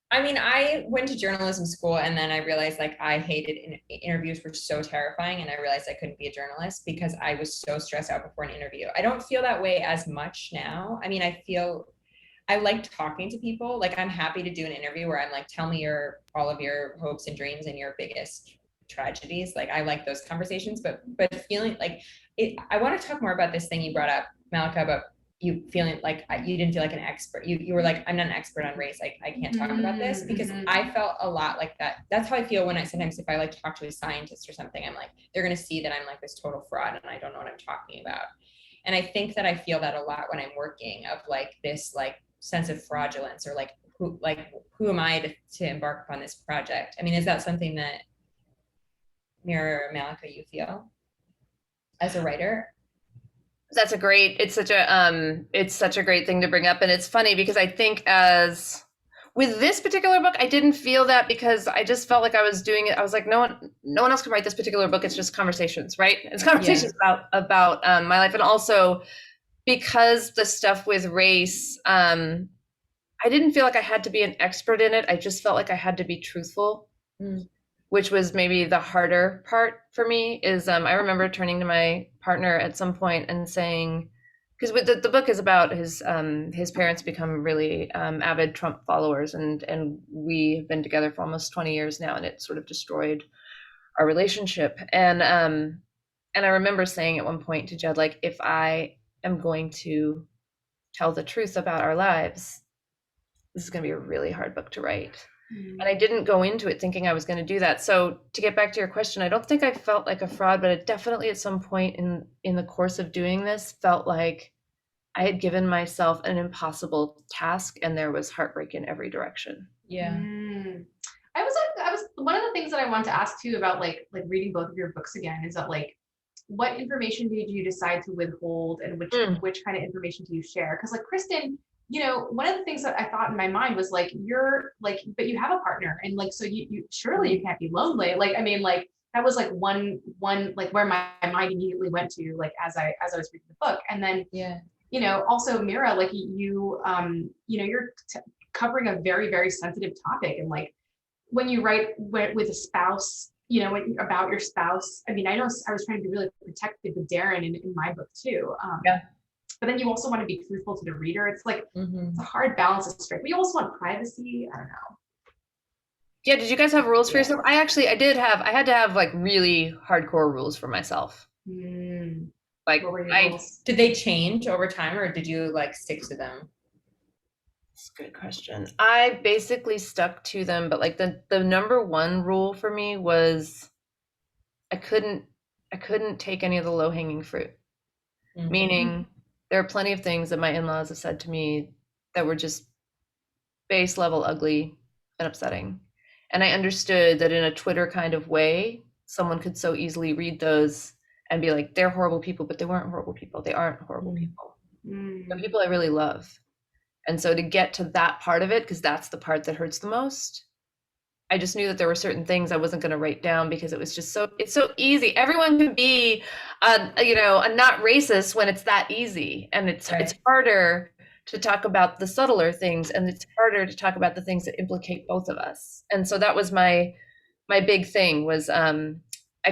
I mean, I went to journalism school, and then I realized like I hated interviews were so terrifying, and I realized I couldn't be a journalist because I was so stressed out before an interview. I don't feel that way as much now. I mean, I like talking to people. Like, I'm happy to do an interview where I'm like, tell me all of your hopes and dreams and your biggest tragedies. Like, I like those conversations, but feeling like I want to talk more about this thing you brought up, Malaka, about you feeling like you didn't feel like an expert. You were like, I'm not an expert on race. I can't talk about this, because I felt a lot like that. That's how I feel when sometimes if I like talk to a scientist or something, I'm like, they're going to see that I'm like this total fraud and I don't know what I'm talking about. And I think that I feel that a lot when I'm working, of like this like sense of fraudulence, or like who am I to embark upon this project? I mean, is that something that Mira or Malaka, you feel as a writer? It's such a great thing to bring up. And it's funny because I think with this particular book, I didn't feel that, because I just felt like I was doing it. I was like, no one else can write this particular book. It's just conversations, right? It's conversations about my life. And also because the stuff with race, I didn't feel like I had to be an expert in it. I just felt like I had to be truthful, which was maybe the harder part for me. Is I remember turning to my partner at some point and saying, because the book is about his parents become really avid Trump followers, and we have been together for almost 20 years now, and it sort of destroyed our relationship. And I remember saying at one point to Jed, like, if I am going to tell the truth about our lives, this is going to be a really hard book to write. And I didn't go into it thinking I was going to do that. So to get back to your question, I don't think I felt like a fraud, but it definitely at some point in the course of doing this felt like I had given myself an impossible task, and there was heartbreak in every direction. Yeah. I was one of the things that I want to ask too about like reading both of your books again is that, like, what information did you decide to withhold, and which kind of information do you share? Because like Kristen, you know, one of the things that I thought in my mind was like, you're like, but you have a partner, and like, so you surely you can't be lonely. Like, I mean, like that was like one like where my mind immediately went to, like as I was reading the book. And then you know, also Mira, like you know, you're covering a very, very sensitive topic, and like when you write with a spouse, you know, about your spouse, I mean, I know I was trying to be really protective with Darren in my book too. But then you also want to be truthful to the reader. It's like, it's a hard balance to strike. We also want privacy. I don't know. Yeah, did you guys have rules for yourself? I had to have like really hardcore rules for myself. Like, did they change over time, or did you like stick to them? That's a good question. I basically stuck to them, but like the number one rule for me was I couldn't take any of the low-hanging fruit. Meaning there are plenty of things that my in-laws have said to me that were just base level ugly and upsetting. And I understood that in a Twitter kind of way, someone could so easily read those and be like, they're horrible people, but they weren't horrible people. They aren't horrible people. They're people I really love. And so to get to that part of it, because that's the part that hurts the most, I just knew that there were certain things I wasn't going to write down, because it was just it's so easy. Everyone can be, you know, a not racist when it's that easy. And it's harder to talk about the subtler things, and it's harder to talk about the things that implicate both of us. And so that was my big thing was, I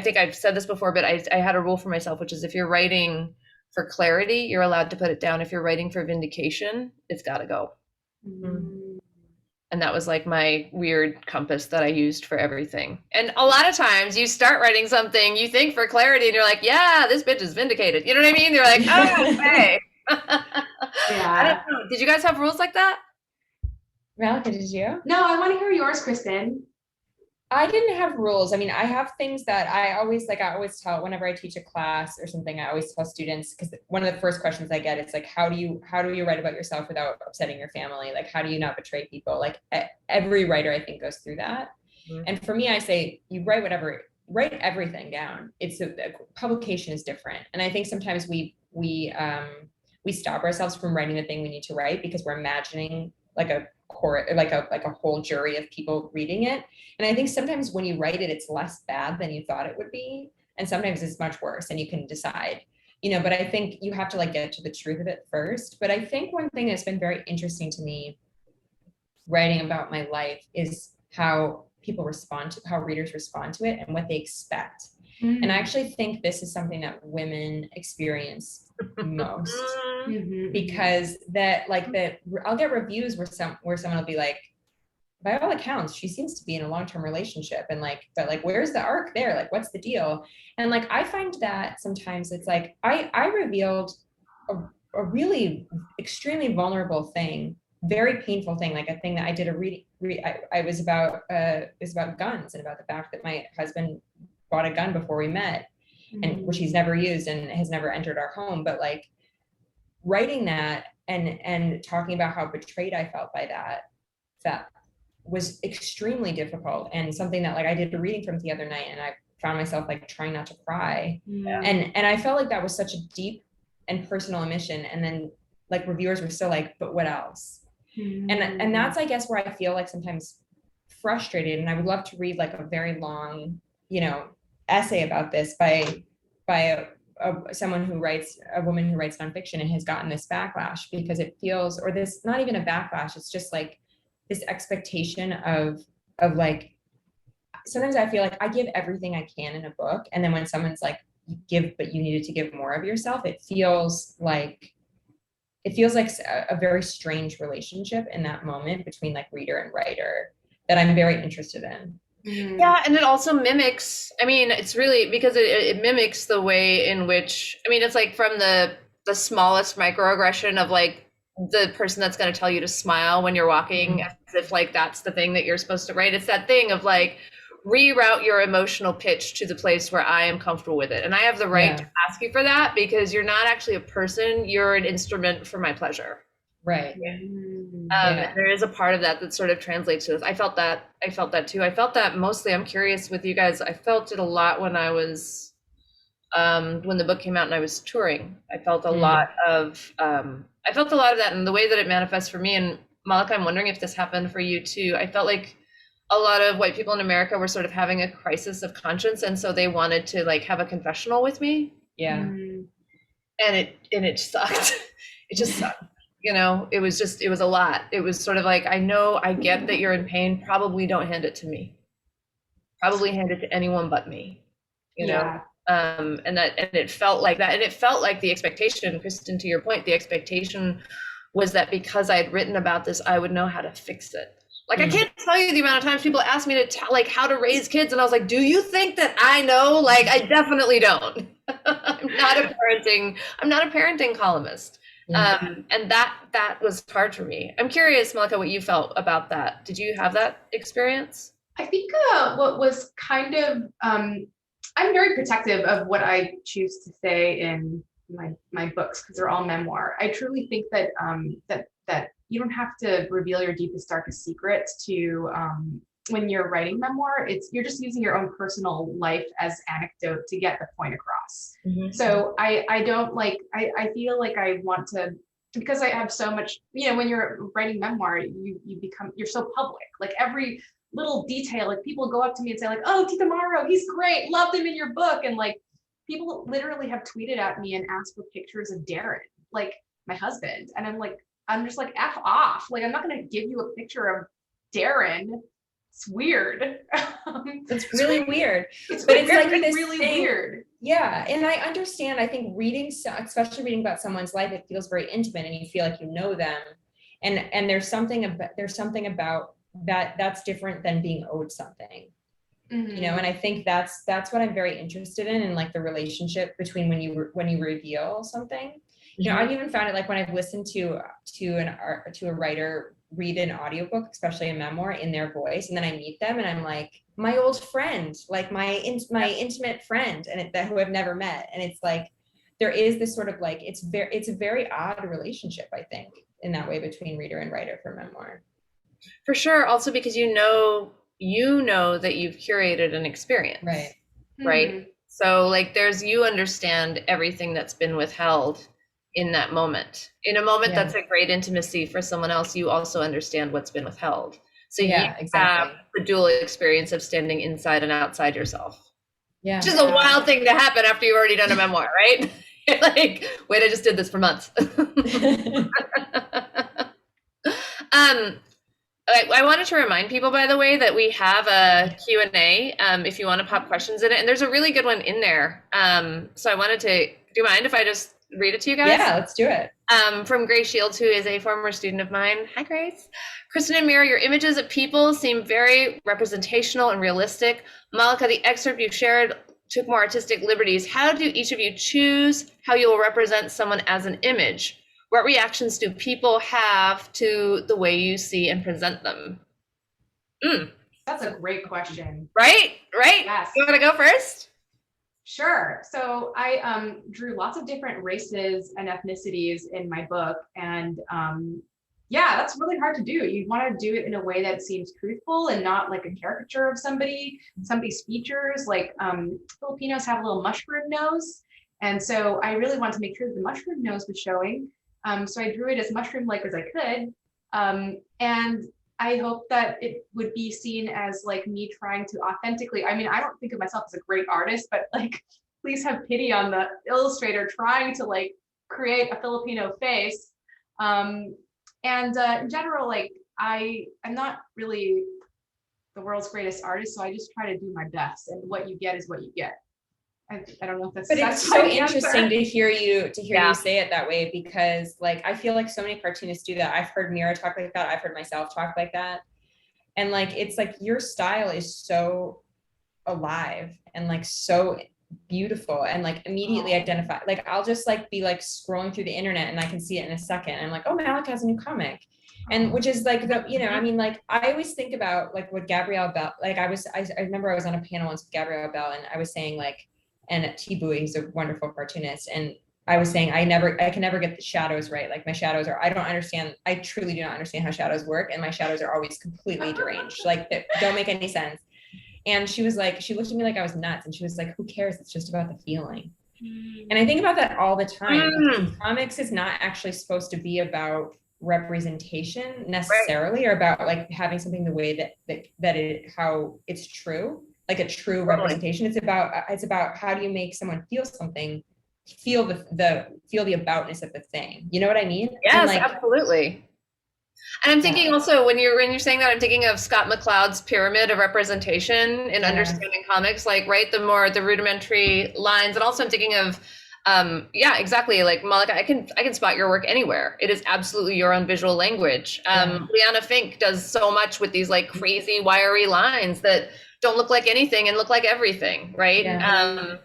think I've said this before, but I had a rule for myself, which is if you're writing for clarity, you're allowed to put it down. If you're writing for vindication, it's got to go. And that was like my weird compass that I used for everything. And a lot of times you start writing something, you think for clarity, and you're like, yeah, this bitch is vindicated. You know what I mean? You're like, oh, okay. I don't know. Did you guys have rules like that? Malaka, did you? No, I want to hear yours, Kristen. I didn't have rules. I mean, I have things that I always tell whenever I teach a class or something, I always tell students, because one of the first questions I get is like, how do you write about yourself without upsetting your family? Like, how do you not betray people? Like every writer, I think, goes through that. Mm-hmm. And for me, I say, you write everything down. The publication is different. And I think sometimes we stop ourselves from writing the thing we need to write because we're imagining like a whole jury of people reading it. And I think sometimes when you write it, it's less bad than you thought it would be. And sometimes it's much worse and you can decide, but I think you have to like get to the truth of it first. But I think one thing that's been very interesting to me writing about my life is how readers respond to it and what they expect. Mm-hmm. And I actually think this is something that women experience most, mm-hmm. because I'll get reviews where someone will be like, by all accounts, she seems to be in a long-term relationship, and but where's the arc there? Like, what's the deal? And I find that sometimes it's like I revealed a really extremely vulnerable thing, very painful thing, like a thing that I did it was about guns and about the fact that my husband bought a gun before we met, and which he's never used and has never entered our home. But writing that and talking about how betrayed I felt by that was extremely difficult, and something that I did a reading from the other night, and I found myself trying not to cry. Yeah. And I felt like that was such a deep and personal omission. And then reviewers were still but what else? Mm-hmm. And that's, I guess, where I feel sometimes frustrated. And I would love to read a very long, essay about this by a woman who writes nonfiction and has gotten this backlash, because it feels, or this, not even a backlash, it's just this expectation of sometimes I feel I give everything I can in a book, and then when someone's but you needed to give more of yourself, it feels like a very strange relationship in that moment between reader and writer that I'm very interested in. Yeah, and it also mimics, it's really, because it mimics the way in which, it's from the smallest microaggression of the person that's going to tell you to smile when you're walking, as if that's the thing that you're supposed to write. It's that thing of reroute your emotional pitch to the place where I am comfortable with it. And I have the right to ask you for that, because you're not actually a person, you're an instrument for my pleasure. Right. Yeah. There is a part of that that sort of translates to this. I felt that too. I felt that mostly, I'm curious with you guys, I felt it a lot when I was, when the book came out and I was touring. I felt a lot of that, and the way that it manifests for me. And Malaka, I'm wondering if this happened for you too. I felt like a lot of white people in America were sort of having a crisis of conscience, and so they wanted to have a confessional with me. Yeah. And it sucked. It just sucked. It was a lot. It was sort of I get that you're in pain. Probably don't hand it to me. Probably hand it to anyone but me. And it felt like that. And it felt like the expectation, Kristen, to your point, the expectation was that because I had written about this, I would know how to fix it. I can't tell you the amount of times people ask me to tell how to raise kids, and I was like, do you think that I know? I definitely don't. I'm not a parenting columnist. And that was hard for me. I'm curious, Malaka, what you felt about that. Did you have that experience? I think what was kind of, I'm very protective of what I choose to say in my books, because they're all memoir. I truly think that that you don't have to reveal your deepest, darkest secrets to when you're writing memoir. You're just using your own personal life as anecdote to get the point across. Mm-hmm. So I don't I feel like I want to, because I have so much, when you're writing memoir, you're so public. Every little detail, people go up to me and say oh, Tita Maro, he's great, loved him in your book. And people literally have tweeted at me and asked for pictures of Darren, my husband. And I'm just F off. I'm not going to give you a picture of Darren. It's weird. It's really weird. It's really weird. Yeah. And I understand, I think especially reading about someone's life, it feels very intimate and you feel like you know them. And there's something about that's different than being owed something. Mm-hmm. And I think that's what I'm very interested in the relationship between when you reveal something. You know, I've even found it like when I've listened to a writer read an audiobook, especially a memoir, in their voice, and then I meet them and I'm like, my old friend, like my intimate friend, and that who I've never met. And it's like there is this sort of like it's a very odd relationship, I think, in that way between reader and writer for memoir. For sure. Also because you know that you've curated an experience. Right. So like you understand everything that's been withheld in that moment. In a moment that's a great intimacy for someone else, you also understand what's been withheld. So you have the dual experience of standing inside and outside yourself. Yeah. Which is a wild thing to happen after you've already done a memoir, right? Like, wait, I just did this for months. I wanted to remind people, by the way, that we have a Q&A if you want to pop questions in it. And there's a really good one in there. So I wanted to, do you mind if I just read it to you guys? Yeah, let's do it. From Grace Shields, who is a former student of mine. Hi, Grace. Kristen and Mira, your images of people seem very representational and realistic. Malaka, the excerpt you shared took more artistic liberties. How do each of you choose how you will represent someone as an image? What reactions do people have to the way you see and present them? That's a great question. Right? Yes. You want to go first? Sure. So I drew lots of different races and ethnicities in my book. And yeah, that's really hard to do. You want to do it in a way that seems truthful and not like a caricature of somebody's features. Like Filipinos have a little mushroom nose. And so I really wanted to make sure that the mushroom nose was showing. So I drew it as mushroom-like as I could. And I hope that it would be seen as like me trying to authentically, I mean, I don't think of myself as a great artist, but like, please have pity on the illustrator trying to like create a Filipino face. In general, like I'm not really the world's greatest artist, so I just try to do my best, and what you get is what you get. I don't know if that's. But it's so interesting to hear you say it that way, because like I feel like so many cartoonists do that. I've heard Mira talk like that. I've heard myself talk like that, and like it's like your style is so alive and like so beautiful and like immediately identify. Like I'll just like be like scrolling through the internet and I can see it in a second. I'm like, oh, Malaka has a new comic. And which is like I mean, like I always think about like what Gabrielle Bell, like I remember I was on a panel once with Gabrielle Bell, and I was saying like, and Tibui, he's a wonderful cartoonist, and I was saying I can never get the shadows right. Like my shadows I truly do not understand how shadows work, and my shadows are always completely deranged, like they don't make any sense. And she was like, she looked at me like I was nuts, and she was like, who cares? It's just about the feeling. And I think about that all the time. Comics is not actually supposed to be about representation necessarily, or about like having something the way how it's true, like a true representation. It's about how do you make someone feel something, feel the aboutness of the thing. You know what I mean? Yes, absolutely. And I'm thinking also when you're saying that, I'm thinking of Scott McCloud's pyramid of representation in understanding comics, like the rudimentary lines. And also I'm thinking of exactly, like Malaka, I can spot your work anywhere. It is absolutely your own visual language. Liana Fink does so much with these like crazy wiry lines that don't look like anything and look like everything, right?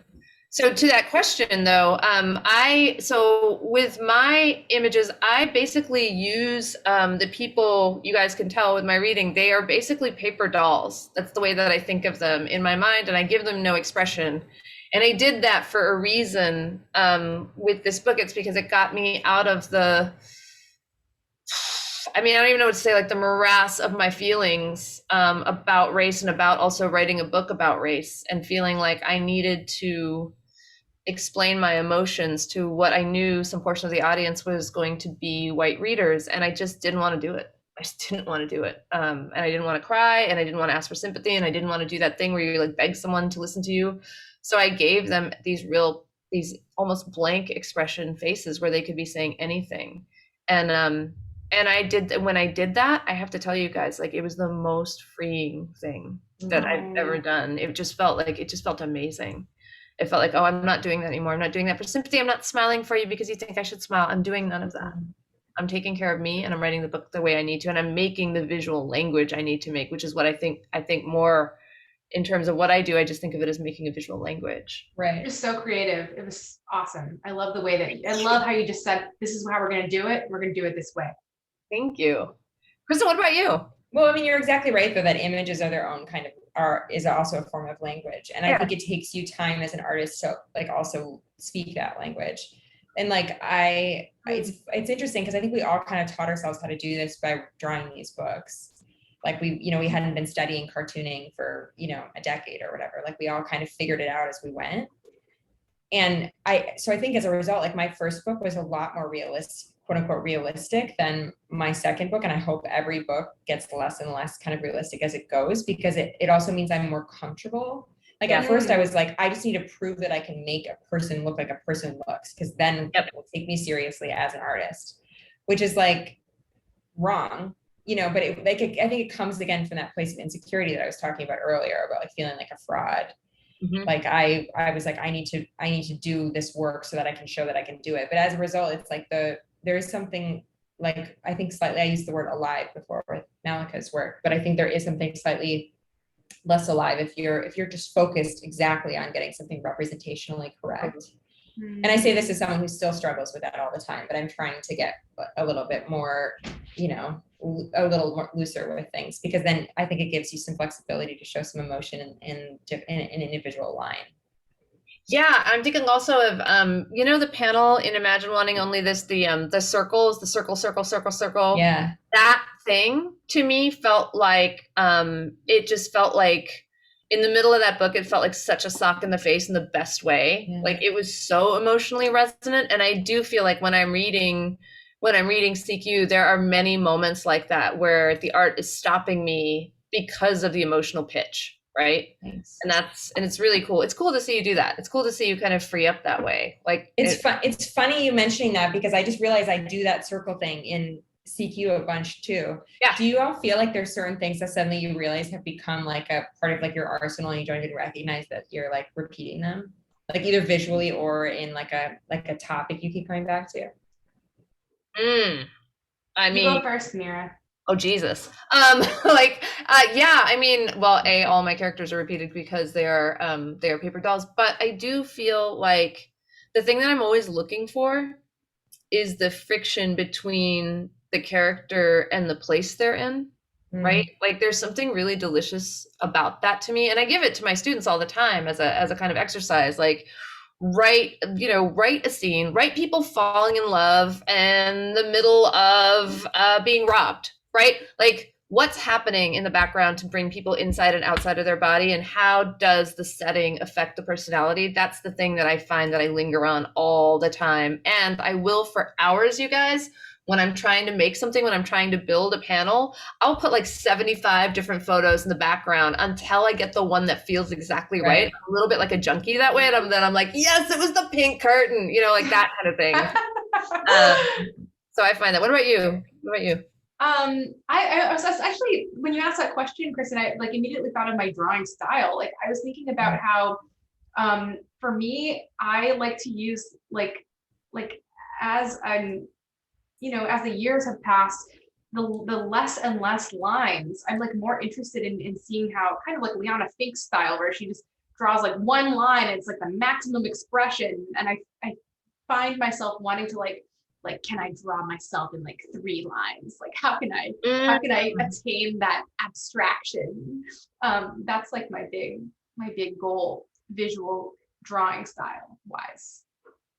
So to that question though, with my images, I basically use the people, you guys can tell with my reading, they are basically paper dolls. That's the way that I think of them in my mind, and I give them no expression. And I did that for a reason with this book. It's because it got me out of I don't even know what to say, like the morass of my feelings about race, and about also writing a book about race, and feeling like I needed to explain my emotions to what I knew some portion of the audience was going to be white readers. And I just didn't want to do it. And I didn't want to cry, and I didn't want to ask for sympathy, and I didn't want to do that thing where you like beg someone to listen to you. So I gave them these almost blank expression faces where they could be saying anything. And when I did that, I have to tell you guys, like it was the most freeing thing that I've ever done. It just felt amazing. It felt like, oh, I'm not doing that anymore. I'm not doing that for sympathy. I'm not smiling for you because you think I should smile. I'm doing none of that. I'm taking care of me, and I'm writing the book the way I need to, and I'm making the visual language I need to make, which is what I think more in terms of what I do. I just think of it as making a visual language. Right. It was so creative. It was awesome. I love the way that, I love how you just said, this is how we're going to do it. We're going to do it this way. Thank you. Kristen, what about you? Well, I mean, you're exactly right, though, that images are their own kind of is also a form of language. And I think it takes you time as an artist to like also speak that language. And like, it's interesting because I think we all kind of taught ourselves how to do this by drawing these books. Like we hadn't been studying cartooning for, a decade or whatever. Like we all kind of figured it out as we went. And so I think as a result, like my first book was a lot more realistic, quote unquote, realistic than my second book. And I hope every book gets less and less kind of realistic as it goes, because it also means I'm more comfortable. Like at first I was like, I just need to prove that I can make a person look like a person looks, because then it will take me seriously as an artist, which is like wrong, but I think it comes again from that place of insecurity that I was talking about earlier, about like feeling like a fraud. Mm-hmm. Like I was like, I need to do this work so that I can show that I can do it. But as a result, it's like there is something like, I think slightly, I used the word alive before with Malaka's work, but I think there is something slightly less alive if you're just focused exactly on getting something representationally correct. Mm-hmm. And I say this as someone who still struggles with that all the time, but I'm trying to get a little bit more, a little more looser with things, because then I think it gives you some flexibility to show some emotion in an individual line. Yeah, I'm thinking also of the panel in Imagine Wanting Only This, the circles, the circle. Yeah. That thing to me felt like it just felt like in the middle of that book, it felt like such a sock in the face in the best way. Yeah. Like it was so emotionally resonant. And I do feel like when I'm reading CQ, there are many moments like that where the art is stopping me because of the emotional pitch. Right. Thanks. And it's really cool. It's cool to see you do that. It's cool to see you kind of free up that way. Like it's funny you mentioning that, because I just realized I do that circle thing in CQ a bunch too. Yeah. Do you all feel like there's certain things that suddenly you realize have become like a part of like your arsenal and you don't even recognize that you're like repeating them, like either visually or in like a topic you keep coming back to? I mean, you go first, Mira. Oh, Jesus. All my characters are repeated because they are paper dolls, but I do feel like the thing that I'm always looking for is the friction between the character and the place they're in, right? Like there's something really delicious about that to me. And I give it to my students all the time as a kind of exercise, like write a scene, write people falling in love and the middle of being robbed. Right? Like what's happening in the background to bring people inside and outside of their body, and how does the setting affect the personality? That's the thing that I find that I linger on all the time. And I will for hours, you guys, when I'm trying to make something, when I'm trying to build a panel, I'll put like 75 different photos in the background until I get the one that feels exactly right. I'm a little bit like a junkie that way. And then I'm like, yes, it was the pink curtain, like that kind of thing. So I find that. What about you? I was actually, when you asked that question, Kristen, I like immediately thought of my drawing style. Like I was thinking about how, for me, I like to use like as I'm, as the years have passed, the less and less lines, I'm like more interested in seeing how kind of like Liana Finck's style, where she just draws like one line and it's like the maximum expression. And I find myself wanting to like, can I draw myself in like 3 lines? Like, how can I attain that abstraction? That's like my big goal, visual drawing style wise.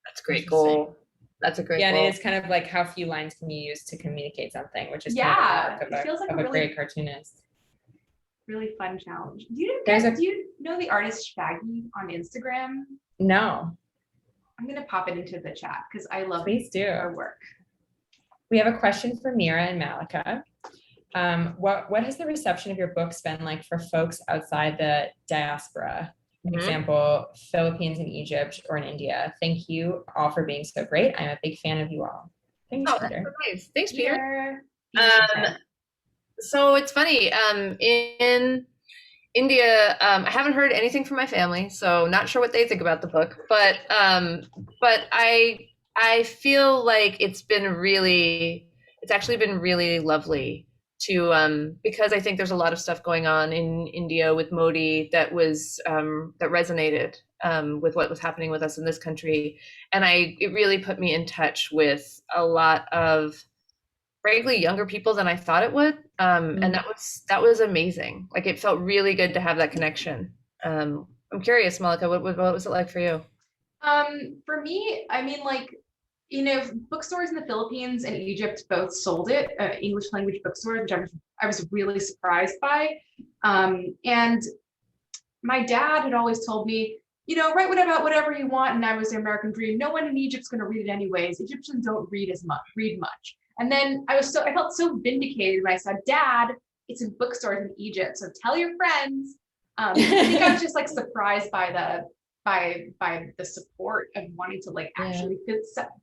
That's a great goal. That's a great goal. And it is kind of like how few lines can you use to communicate something, which is kind of a great cartoonist. Really fun challenge. Do you know the artist Shaggy on Instagram? No. I'm going to pop it into the chat because I love her work. We have a question for Mira and Malaka. What has the reception of your books been like for folks outside the diaspora? For example, Philippines and Egypt or in India. Thank you all for being so great. I'm a big fan of you all. Thanks, Peter. That's so nice. Thanks, Peter. So it's funny. In India, I haven't heard anything from my family, so not sure what they think about the book. But I feel like it's actually been really lovely because I think there's a lot of stuff going on in India with Modi that resonated with what was happening with us in this country. And it really put me in touch with a lot of, frankly, younger people than I thought it would. And that was amazing. Like, it felt really good to have that connection. I'm curious, Malaka, what was it like for you? For me, I mean, like, bookstores in the Philippines and Egypt both sold it, English language bookstores, which I was really surprised by. And my dad had always told me, write about whatever you want, and that was the American dream. No one in Egypt's going to read it anyways. Egyptians don't read much. And then I felt so vindicated when I said, Dad, it's in bookstores in Egypt, so tell your friends. I think I was just like surprised by the support of wanting to like actually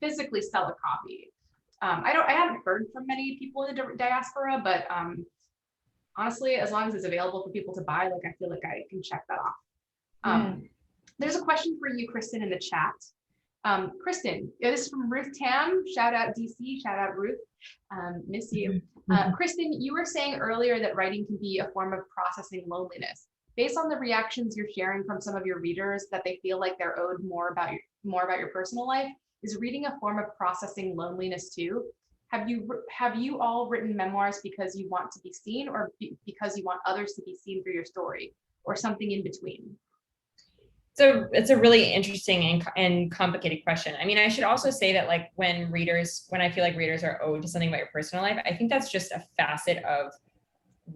physically sell a copy. I haven't heard from many people in the diaspora, but honestly, as long as it's available for people to buy, like, I feel like I can check that off. There's a question for you, Kristen, in the chat. Kristen, this is from Ruth Tam. Shout out DC, shout out Ruth. Miss you. Kristen, you were saying earlier that writing can be a form of processing loneliness. Based on the reactions you're sharing from some of your readers that they feel like they're owed more about your personal life, is reading a form of processing loneliness too? Have you all written memoirs because you want to be seen, or because you want others to be seen through your story, or something in between? So it's a really interesting and complicated question. I mean, I should also say that, like, when I feel like readers are owed to something about your personal life, I think that's just a facet of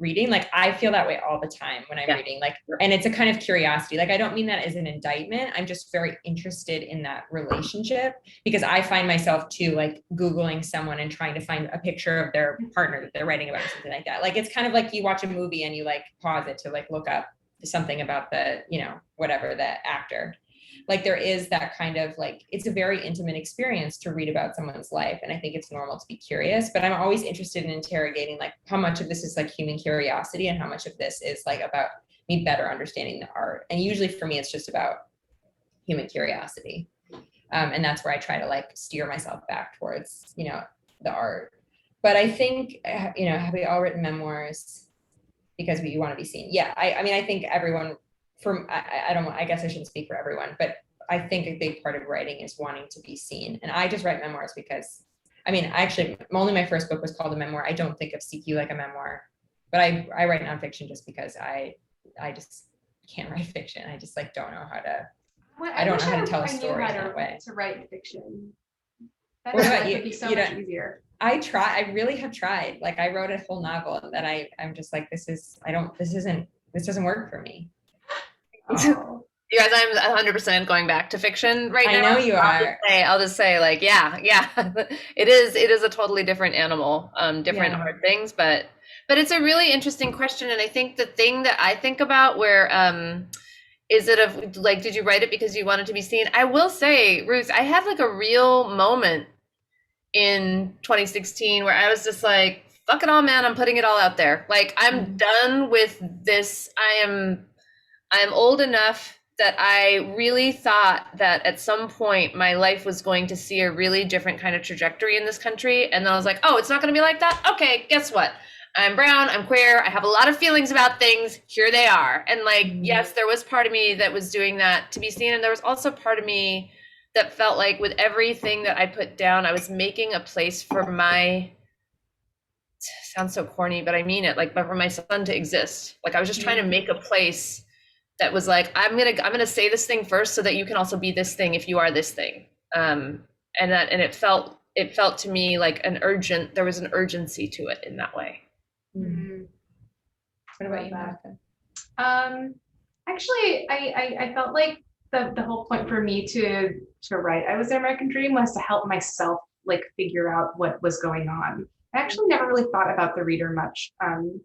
reading. Like, I feel that way all the time when I'm reading, like, and it's a kind of curiosity. Like, I don't mean that as an indictment. I'm just very interested in that relationship, because I find myself too, like, Googling someone and trying to find a picture of their partner that they're writing about, or something like that. Like, it's kind of like you watch a movie and you like pause it to like look up something about the, whatever, the actor. Like, there is that kind of, like, it's a very intimate experience to read about someone's life. And I think it's normal to be curious, but I'm always interested in interrogating, like, how much of this is like human curiosity and how much of this is like about me better understanding the art. And usually for me, it's just about human curiosity. And that's where I try to like steer myself back towards, the art. But I think, have we all written memoirs because you want to be seen? Yeah, I mean, I think everyone, I guess I shouldn't speak for everyone, but I think a big part of writing is wanting to be seen. And I just write memoirs because, only my first book was called a memoir. I don't think of CQ like a memoir, but I write nonfiction just because I just can't write fiction. I just like don't know how to, I don't know how to tell a story in that way. To write fiction. That would be so much easier. I really have tried. Like, I wrote a whole novel that I'm just like, this doesn't work for me. Oh. You guys, I'm 100% going back to fiction right now. I know you are. I'll just say, like, yeah, it is a totally different animal, different hard things, but it's a really interesting question. And I think the thing that I think about where, is it like, did you write it because you wanted to be seen? I will say, Ruth, I had like a real moment in 2016 where I was just like, fuck it all, man, I'm putting it all out there. Like, I'm done with this. I'm old enough that I really thought that at some point my life was going to see a really different kind of trajectory in this country. And then I was like, oh, it's not going to be like that? Okay, guess what? I'm brown, I'm queer, I have a lot of feelings about things, here they are. And like, yes, there was part of me that was doing that to be seen. And there was also part of me that felt like with everything that I put down, I was making a place for sounds so corny, but I mean it, like, for my son to exist. Like, I was just trying to make a place that was like, I'm gonna say this thing first so that you can also be this thing if you are this thing. And it felt to me like there was an urgency to it in that way. Mm-hmm. What about you, Malaka? Actually, I felt like the whole point for me to write I Was the American Dream was to help myself like figure out what was going on. I actually never really thought about the reader much. And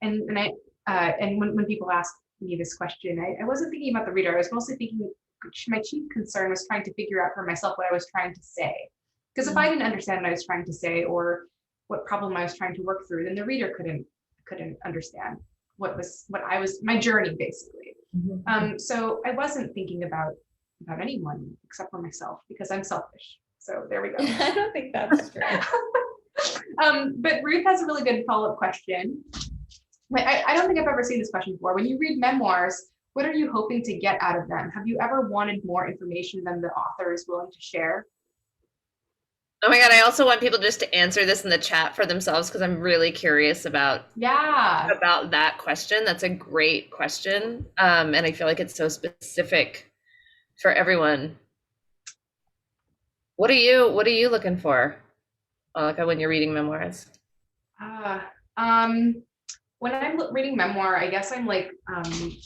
when people ask me this question, I wasn't thinking about the reader. I was mostly thinking, my chief concern was trying to figure out for myself what I was trying to say. Because if I didn't understand what I was trying to say or what problem I was trying to work through, then the reader couldn't understand my journey basically. So I wasn't thinking about anyone except for myself because I'm selfish. So there we go. I don't think that's true. But Ruth has a really good follow-up question. I don't think I've ever seen this question before. When you read memoirs, what are you hoping to get out of them? Have you ever wanted more information than the author is willing to share? Oh my God, I also want people just to answer this in the chat for themselves because I'm really curious about that question. That's a great question. And I feel like it's so specific for everyone. What are you looking for, Malaka, when you're reading memoirs? When I'm reading memoir, I guess I'm like, I'm usually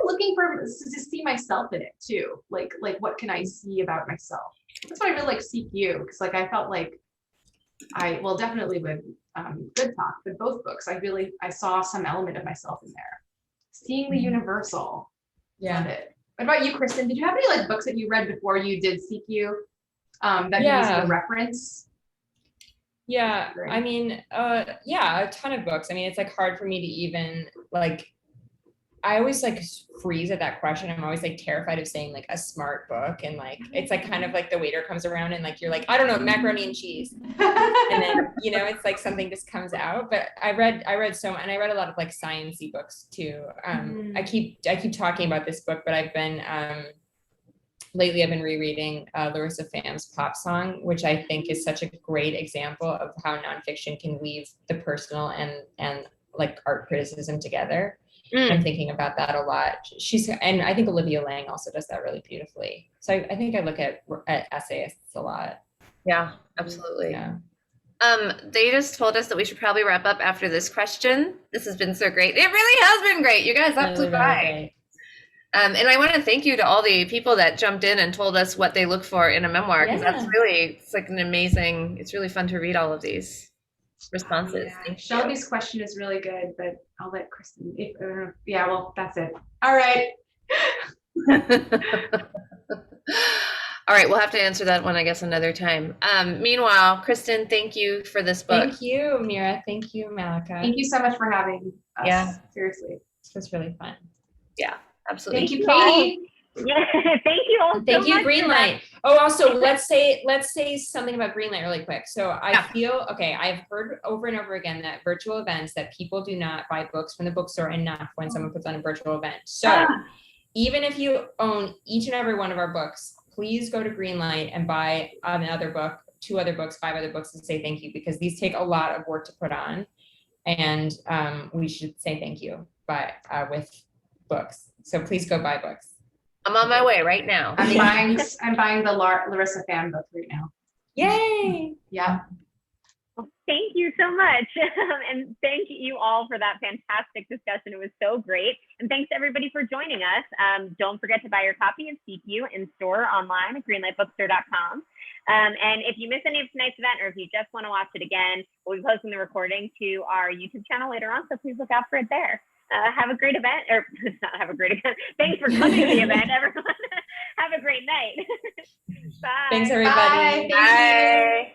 looking to see myself in it too. Like what can I see about myself? That's why I really like Seek You, because like I felt like definitely with Good Talk, with both books, I saw some element of myself in there. Seeing the universal. Yeah. Love it. What about you, Kristen? Did you have any like books that you read before you did Seek You that you used as a reference? Yeah, I mean, a ton of books. I mean, it's like hard for me to even like, I always like freeze at that question. I'm always like terrified of saying like a smart book, and like it's like kind of like the waiter comes around and like you're like, I don't know, macaroni and cheese, and then it's like something just comes out. But I read so, and I read a lot of like science-y books too. I keep talking about this book, but I've been lately I've been rereading Larissa Pham's Pop Song, which I think is such a great example of how nonfiction can weave the personal and like art criticism together. I'm thinking about that a lot. And I think Olivia Lang also does that really beautifully. So I think I look at essayists a lot. Yeah, absolutely. Yeah. They just told us that we should probably wrap up after this question. This has been so great. It really has been great. You guys that flew by. And I want to thank you to all the people that jumped in and told us what they look for in a memoir, because it's like it's really fun to read all of these responses. Shelby's question is really good, but I'll let Kristen, that's it. All right. All right, we'll have to answer that one, I guess, another time. Meanwhile, Kristen, thank you for this book. Thank you, Mira. Thank you, Malaka. Thank you so much for having us. Yeah. Seriously. This was really fun. Yeah, absolutely. Thank you, Katie. Yeah, thank you all. Thank you, Greenlight. Oh, also, let's say something about Greenlight really quick. So I feel I've heard over and over again that virtual events, that people do not buy books from the bookstore enough when someone puts on a virtual event. So even if you own each and every one of our books, please go to Greenlight and buy another book, 2 other books, 5 other books, and say thank you, because these take a lot of work to put on, and we should say thank you with books. So please go buy books. I'm on my way right now. I'm buying the Larissa Phan book right now. Yay! Yeah. Well, thank you so much. And thank you all for that fantastic discussion. It was so great. And thanks to everybody for joining us. Don't forget to buy your copy of Seek You in store online at greenlightbookstore.com. And if you miss any of tonight's event, or if you just want to watch it again, we'll be posting the recording to our YouTube channel later on. So please look out for it there. Have a great event, or not have a great event. Thanks for coming to the event, everyone. Have a great night. Bye. Thanks, everybody. Bye. Bye.